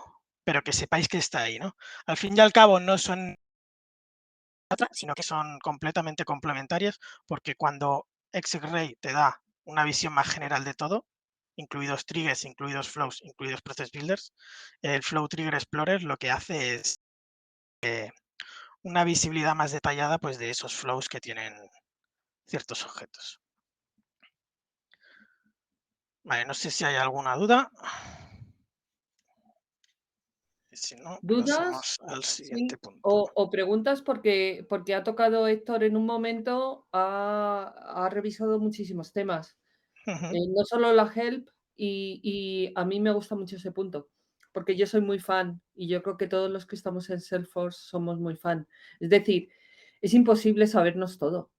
que sepáis que está ahí, ¿no? Al fin y al cabo no son sino que son completamente complementarias, porque cuando Execray te da una visión más general de todo, incluidos triggers, incluidos flows, incluidos process builders, el Flow Trigger Explorer lo que hace es una visibilidad más detallada pues, de esos flows que tienen ciertos objetos. Vale, no sé si hay alguna duda. si no, ¿Dudas? pasamos al siguiente Sí. punto. O preguntas porque ha tocado Héctor en un momento, ha revisado muchísimos temas. Ujú. No solo la help, y a mí me gusta mucho ese punto, porque yo soy muy fan, y yo creo que todos los que estamos en Salesforce somos muy fan. Es decir, es imposible sabernos todo.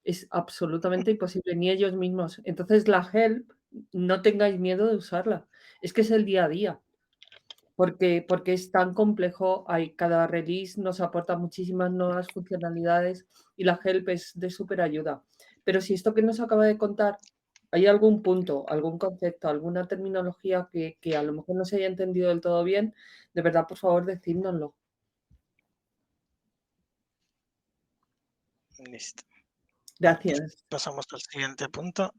Es absolutamente imposible, ni ellos mismos. Entonces, la help, no tengáis miedo de usarla. Es que es el día a día. Porque es tan complejo, cada release nos aporta muchísimas nuevas funcionalidades y la help es de súper ayuda. Pero si esto que nos acaba de contar, hay algún punto, algún concepto, alguna terminología que a lo mejor no se haya entendido del todo bien, de verdad, por favor, decídnoslo. Listo. Vale, pues Gracias. pasamos al siguiente punto.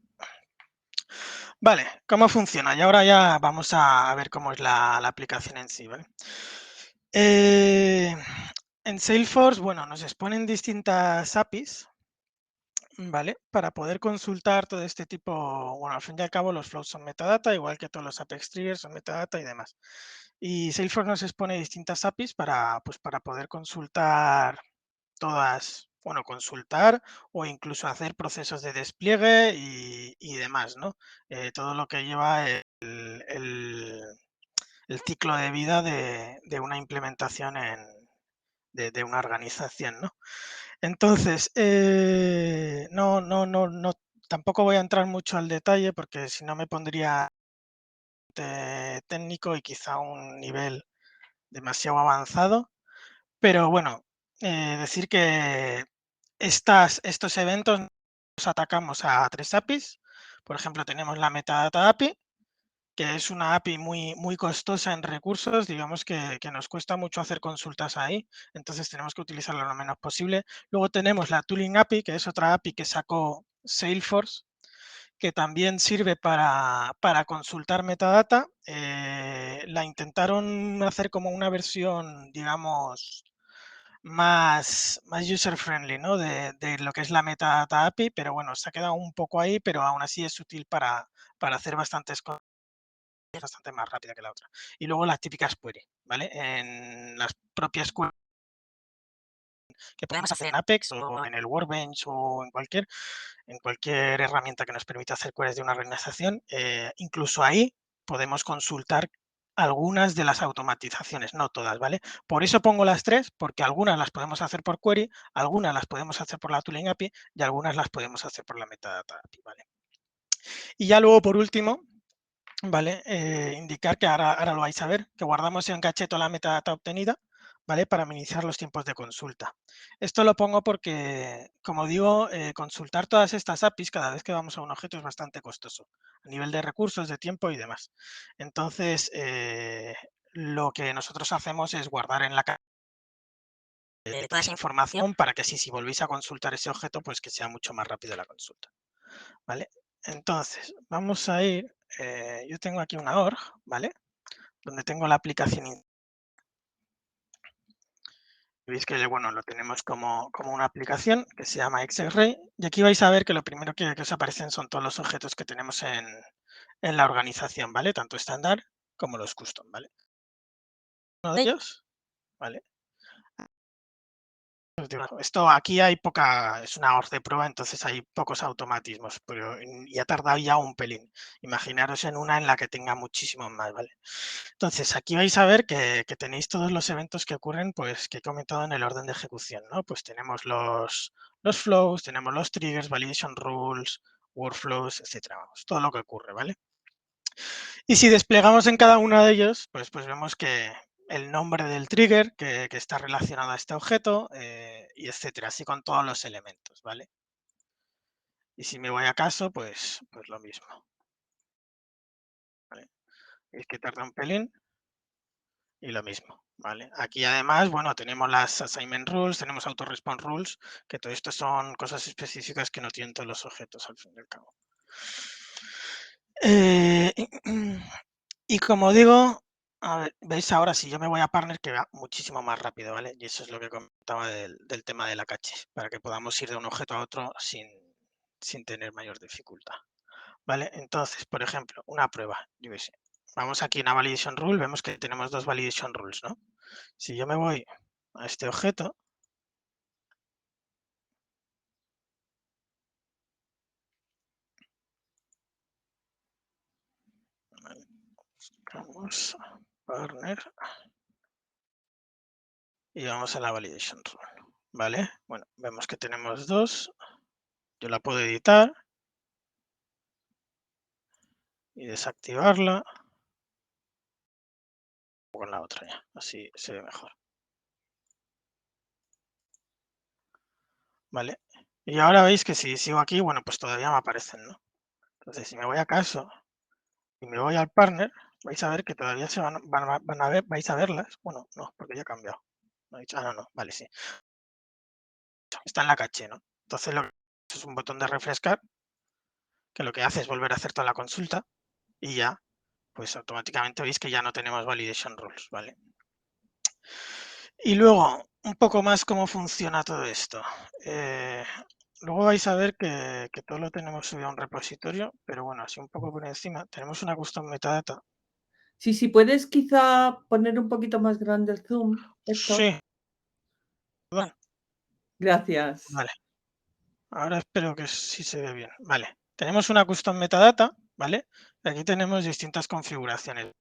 Vale, ¿cómo funciona? Y ahora ya vamos a ver cómo es la aplicación en sí, ¿vale? En Salesforce, bueno, nos exponen distintas APIs, ¿vale? Para poder consultar todo este tipo, bueno, al fin y al cabo los flows son metadata, igual que todos los Apex triggers son metadata y demás. Y Salesforce nos expone distintas APIs pues, para poder consultar todas, bueno, consultar o incluso hacer procesos de despliegue y demás, ¿no? Todo lo que lleva el ciclo de vida de una implementación de una organización, ¿no? Entonces, no, tampoco voy a entrar mucho al detalle porque si no me pondría técnico y quizá un nivel demasiado avanzado. Pero bueno, decir que estos eventos los atacamos a 3 APIs. Por ejemplo, tenemos la Metadata API, que es una API muy costosa en recursos, digamos que nos cuesta mucho hacer consultas ahí, entonces tenemos que utilizarla lo menos posible. Luego tenemos la Tooling API, que es otra API que sacó Salesforce, que también sirve para consultar metadata. La intentaron hacer como una versión, digamos, más user-friendly, ¿no? De lo que es la metadata API, pero bueno, se ha quedado un poco ahí, pero aún así es útil para hacer bastantes cosas, es bastante más rápida que la otra. Y luego las típicas query, ¿vale? En las propias queries que podemos hacer en Apex o en el Workbench o en cualquier herramienta que nos permita hacer queries de una organización, incluso ahí podemos consultar algunas de las automatizaciones, no todas, ¿vale? Por eso pongo las 3, porque algunas las podemos hacer por query, algunas las podemos hacer por la Tooling API y algunas las podemos hacer por la Metadata API, ¿vale? Y ya luego, por último, ¿vale? Indicar que ahora lo vais a ver, que guardamos en caché toda la metadata obtenida, ¿vale? Para minimizar los tiempos de consulta. Esto lo pongo porque, como digo, consultar todas estas APIs cada vez que vamos a un objeto es bastante costoso, a nivel de recursos, de tiempo y demás. Entonces, lo que nosotros hacemos es guardar en la caché toda esa información para que si volvéis a consultar ese objeto, pues que sea mucho más rápido la consulta, ¿vale? Entonces, vamos a ir, yo tengo aquí una org, ¿vale? Donde tengo la aplicación. Veis que, bueno, lo tenemos como una aplicación que se llama XRay y aquí vais a ver que lo primero que os aparecen son todos los objetos que tenemos en la organización, ¿vale? Tanto estándar como los custom, ¿vale? Uno de ellos, ¿vale? Esto aquí hay poca, es una org de prueba, entonces hay pocos automatismos, pero y ha tardado ya un pelín. Imaginaros en una en la que tenga muchísimos más, ¿vale? Entonces, aquí vais a ver que tenéis todos los eventos que ocurren, pues que he comentado en el orden de ejecución, ¿no? Pues tenemos los flows, tenemos los triggers, validation rules, workflows, etcétera, vamos, todo lo que ocurre, ¿vale? Y si desplegamos en cada uno de ellos, pues vemos que el nombre del trigger que está relacionado a este objeto, y etcétera, así con todos los elementos, ¿vale? Y si me voy a caso, pues lo mismo, ¿vale? Es que tarda un pelín. Y lo mismo, ¿vale? Aquí además, bueno, tenemos las assignment rules, tenemos auto-response rules, que todo esto son cosas específicas que no tienen todos los objetos al fin y al cabo. Y como digo, a ver, veis ahora si yo me voy a partner que va muchísimo más rápido, ¿vale? Y eso es lo que comentaba del tema de la caché, para que podamos ir de un objeto a otro sin tener mayor dificultad, ¿vale? Entonces, por ejemplo, una prueba, yo qué sé. Vamos aquí a una validation rule, vemos que tenemos 2 validation rules, ¿no? Si yo me voy a este objeto, vale, buscamos partner y vamos a la validation rule, ¿vale? Bueno, vemos que tenemos dos, yo la puedo editar y desactivarla con la otra ya, así se ve mejor. ¿Vale? Y ahora veis que si sigo aquí, bueno, pues todavía me aparecen, ¿no? Entonces, si me voy a caso y me voy al partner, vais a ver que todavía se van a ver, vais a verlas. Bueno, no, porque ya ha cambiado. No, vale, sí. Está en la caché, ¿no? Entonces, lo que es un botón de refrescar, que lo que hace es volver a hacer toda la consulta y ya, pues automáticamente veis que ya no tenemos validation rules, ¿vale? Y luego, un poco más cómo funciona todo esto. Luego vais a ver que todo lo tenemos subido a un repositorio, pero bueno, así un poco por encima. Tenemos una custom metadata. Sí, si puedes quizá poner un poquito más grande el zoom, Héctor. Sí. Perdón. Gracias. Vale. Ahora espero que sí se ve bien. Vale. Tenemos una custom metadata, ¿vale? Aquí tenemos distintas configuraciones.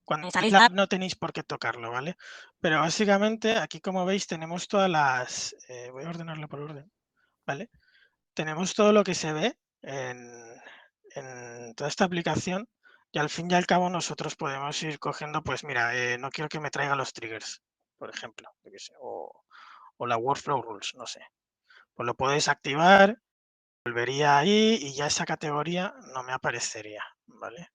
Cuando instaláis la app no tenéis por qué tocarlo, ¿vale? Pero básicamente aquí, como veis, tenemos todas las... voy a ordenarlo por orden, ¿vale? Tenemos todo lo que se ve en toda esta aplicación y al fin y al cabo nosotros podemos ir cogiendo, pues mira, no quiero que me traiga los triggers, por ejemplo, yo qué sé, o la workflow rules, no sé. Pues lo podéis activar, volvería ahí y ya esa categoría no me aparecería, ¿vale?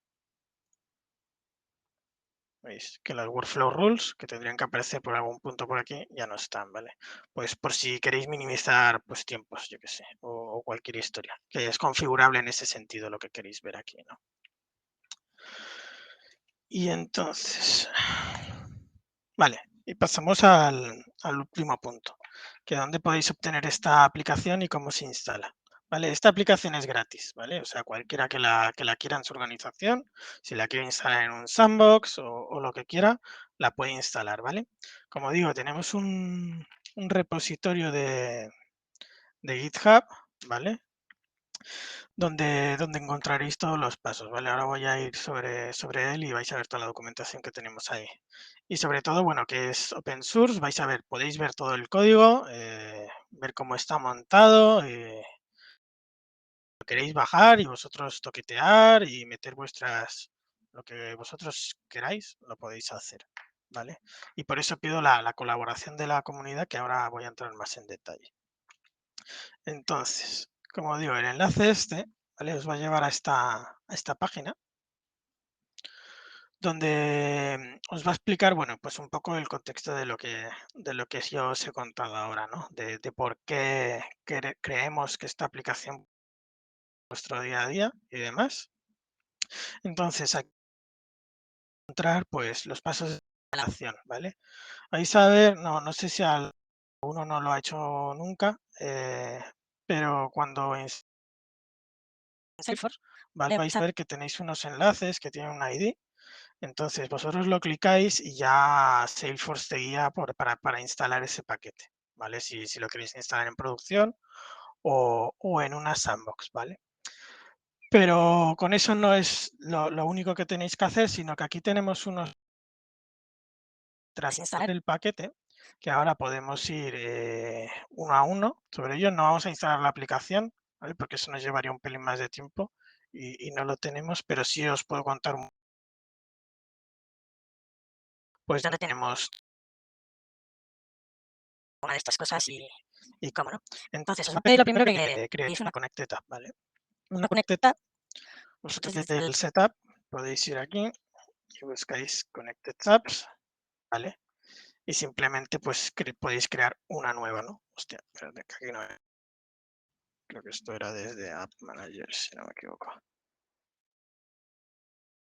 Veis que las workflow rules, que tendrían que aparecer por algún punto por aquí, ya no están, ¿vale? Pues por si queréis minimizar pues tiempos, yo qué sé, o cualquier historia, que es configurable en ese sentido lo que queréis ver aquí, ¿no? Y entonces, vale, y pasamos al último punto, que dónde podéis obtener esta aplicación y cómo se instala. Vale, esta aplicación es gratis, ¿vale? O sea, cualquiera que la quiera en su organización, si la quiere instalar en un sandbox o lo que quiera, la puede instalar, ¿vale? Como digo, tenemos un repositorio de GitHub, ¿vale? Donde encontraréis todos los pasos, ¿vale? Ahora voy a ir sobre él y vais a ver toda la documentación que tenemos ahí. Y sobre todo, bueno, que es open source, vais a ver, podéis ver todo el código, ver cómo está montado, lo queréis bajar y vosotros toquetear y meter lo que vosotros queráis, lo podéis hacer, ¿vale? Y por eso pido la colaboración de la comunidad, que ahora voy a entrar más en detalle. Entonces, como digo, el enlace este, ¿vale? Os va a llevar a esta página donde os va a explicar, bueno, pues un poco el contexto de lo que yo os he contado ahora, ¿no? De por qué creemos que esta aplicación nuestro día a día y demás. Entonces, aquí encontrar pues los pasos de la acción, ¿vale? Vais a ver, no sé si uno no lo ha hecho nunca, pero cuando en Salesforce, ¿vale? Vais a ver que tenéis unos enlaces que tienen un ID. Entonces, vosotros lo clicáis y ya Salesforce te guía para instalar ese paquete, ¿vale? Si lo queréis instalar en producción o en una sandbox, ¿vale? Pero con eso no es lo único que tenéis que hacer, sino que aquí tenemos unos... Tras instalar el paquete, que ahora podemos ir uno a uno sobre ello, no vamos a instalar la aplicación, ¿vale? Porque eso nos llevaría un pelín más de tiempo y no lo tenemos, pero sí os puedo contar pues donde tenemos una de estas cosas y cómo no. Entonces, os va a pedir lo primero que creéis una Connected App, ¿vale? Una Connected App, vosotros desde el setup podéis ir aquí y buscáis Connected Apps, ¿vale? Y simplemente pues podéis crear una nueva, ¿no? Hostia, espérate, que aquí no es. Creo que esto era desde App Manager, si no me equivoco.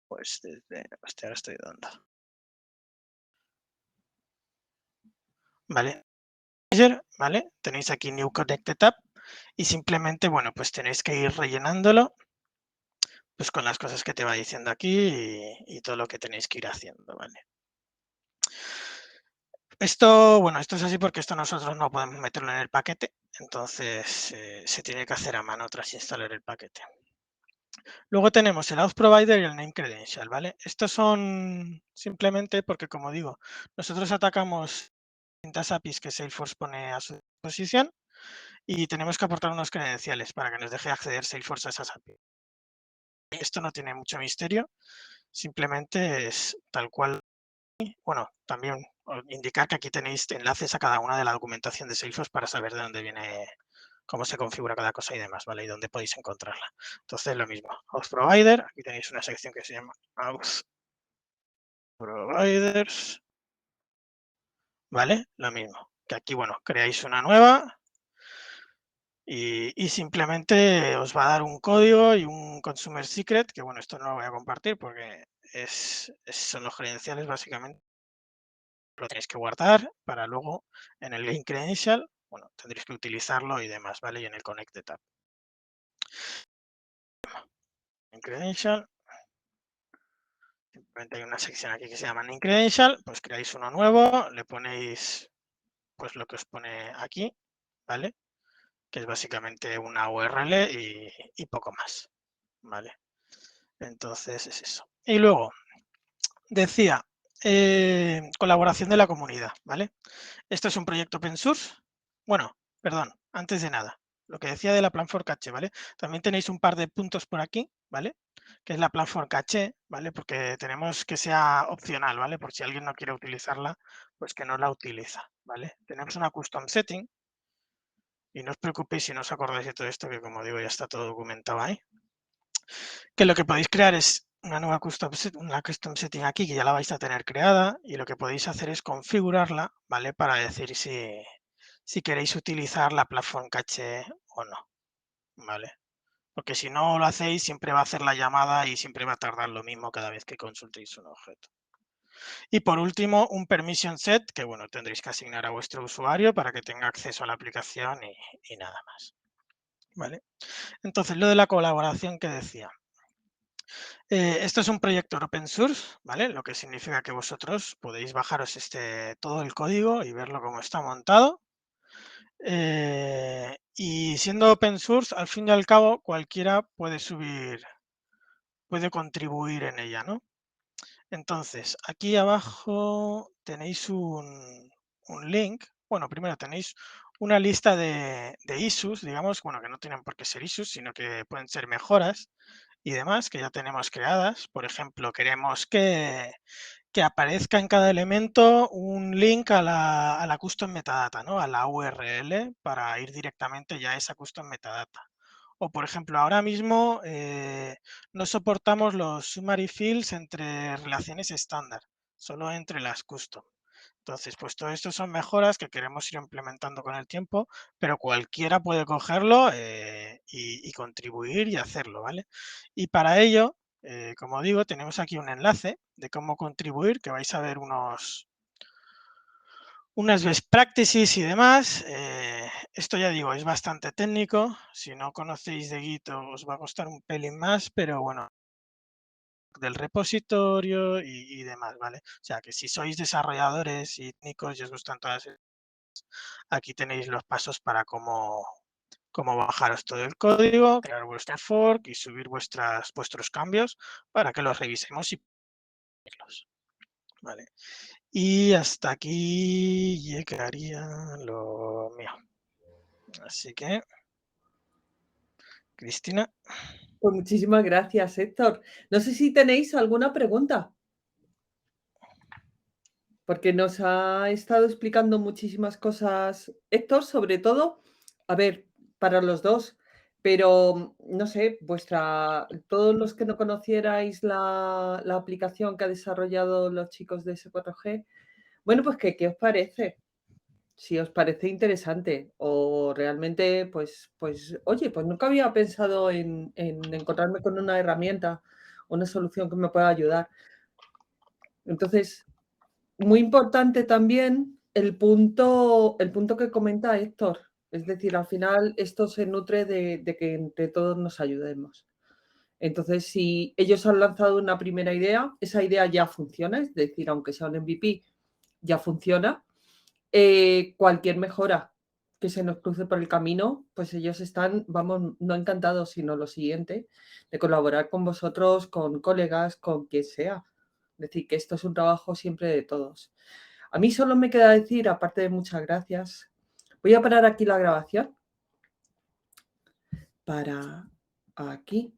Pues desde... Hostia, ahora estoy dando. Vale. ¿Vale? Tenéis aquí New Connected App y simplemente, bueno, pues tenéis que ir rellenándolo pues con las cosas que te va diciendo aquí y todo lo que tenéis que ir haciendo, ¿vale? Esto, bueno, esto es así porque esto nosotros no podemos meterlo en el paquete, entonces se tiene que hacer a mano tras instalar el paquete. Luego tenemos el auth provider y el name credential, ¿vale? Estos son simplemente porque, como digo, nosotros atacamos distintas APIs que Salesforce pone a su disposición y tenemos que aportar unos credenciales para que nos deje acceder Salesforce a esas APIs. Esto no tiene mucho misterio, simplemente es tal cual. Bueno, también indicar que aquí tenéis enlaces a cada una de la documentación de Salesforce para saber de dónde viene, cómo se configura cada cosa y demás, ¿vale? Y dónde podéis encontrarla. Entonces, lo mismo. Auth Provider, aquí tenéis una sección que se llama Auth Providers, ¿vale? Lo mismo. Que aquí, bueno, creáis una nueva y simplemente os va a dar un código y un Consumer Secret, que bueno, esto no lo voy a compartir porque son los credenciales básicamente. Lo tenéis que guardar para luego en el link credential, bueno, tendréis que utilizarlo y demás, ¿vale? Y en el connected tab. En credential, simplemente hay una sección aquí que se llama name credential, pues creáis uno nuevo, le ponéis pues lo que os pone aquí, ¿vale? Que es básicamente una URL y poco más, ¿vale? Entonces es eso. Y luego, decía, colaboración de la comunidad, ¿vale? Esto es un proyecto open source. Bueno, perdón, antes de nada, lo que decía de la Platform Cache, ¿vale? También tenéis un par de puntos por aquí, ¿vale? Que es la Platform Cache, ¿vale? Porque tenemos que sea opcional, ¿vale? Por si alguien no quiere utilizarla, pues que no la utiliza, ¿vale? Tenemos una custom setting y no os preocupéis si no os acordáis de todo esto, que como digo, ya está todo documentado ahí. Que lo que podéis crear es una nueva custom setting aquí, que ya la vais a tener creada, y lo que podéis hacer es configurarla, ¿vale? Para decir si queréis utilizar la Platform Cache o no, ¿vale? Porque si no lo hacéis, siempre va a hacer la llamada y siempre va a tardar lo mismo cada vez que consultéis un objeto. Y por último, un permission set, que bueno, tendréis que asignar a vuestro usuario para que tenga acceso a la aplicación y nada más, ¿vale? Entonces, lo de la colaboración que decía. Esto es un proyecto open source, ¿vale? Lo que significa que vosotros podéis bajaros todo el código y verlo cómo está montado. Y siendo open source, al fin y al cabo, cualquiera puede puede contribuir en ella, ¿no? Entonces, aquí abajo tenéis un link. Bueno, primero tenéis una lista de issues, digamos, bueno, que no tienen por qué ser issues, sino que pueden ser mejoras y demás que ya tenemos creadas. Por ejemplo, queremos que aparezca en cada elemento un link a la custom metadata, ¿no? A la URL para ir directamente ya a esa custom metadata. O, por ejemplo, ahora mismo no soportamos los summary fields entre relaciones estándar, solo entre las custom. Entonces, pues todo esto son mejoras que queremos ir implementando con el tiempo, pero cualquiera puede cogerlo y contribuir y hacerlo, ¿vale? Y para ello, como digo, tenemos aquí un enlace de cómo contribuir, que vais a ver unas best practices y demás. Esto ya digo, es bastante técnico. Si no conocéis de Git os va a costar un pelín más, pero bueno, del repositorio y demás, ¿vale? O sea, que si sois desarrolladores y técnicos y os gustan todas, aquí tenéis los pasos para cómo bajaros todo el código, crear vuestro fork y subir vuestros cambios para que los revisemos y verlos, ¿vale? Y hasta aquí llegaría lo mío. Así que, Cristina. Pues muchísimas gracias, Héctor. No sé si tenéis alguna pregunta, porque nos ha estado explicando muchísimas cosas, Héctor, sobre todo, a ver, para los dos, pero no sé, todos los que no conocierais la aplicación que ha desarrollado los chicos de S4G, bueno, pues ¿qué os parece? Si os parece interesante o realmente, pues, oye, pues nunca había pensado en encontrarme con una herramienta, una solución que me pueda ayudar. Entonces, muy importante también el punto que comenta Héctor. Es decir, al final esto se nutre de que entre todos nos ayudemos. Entonces, si ellos han lanzado una primera idea, esa idea ya funciona, es decir, aunque sea un MVP, ya funciona. cualquier mejora que se nos cruce por el camino, pues ellos están, vamos, no encantados, sino lo siguiente, de colaborar con vosotros, con colegas, con quien sea. Es decir, que esto es un trabajo siempre de todos. A mí solo me queda decir, aparte de muchas gracias, voy a parar aquí la grabación para aquí.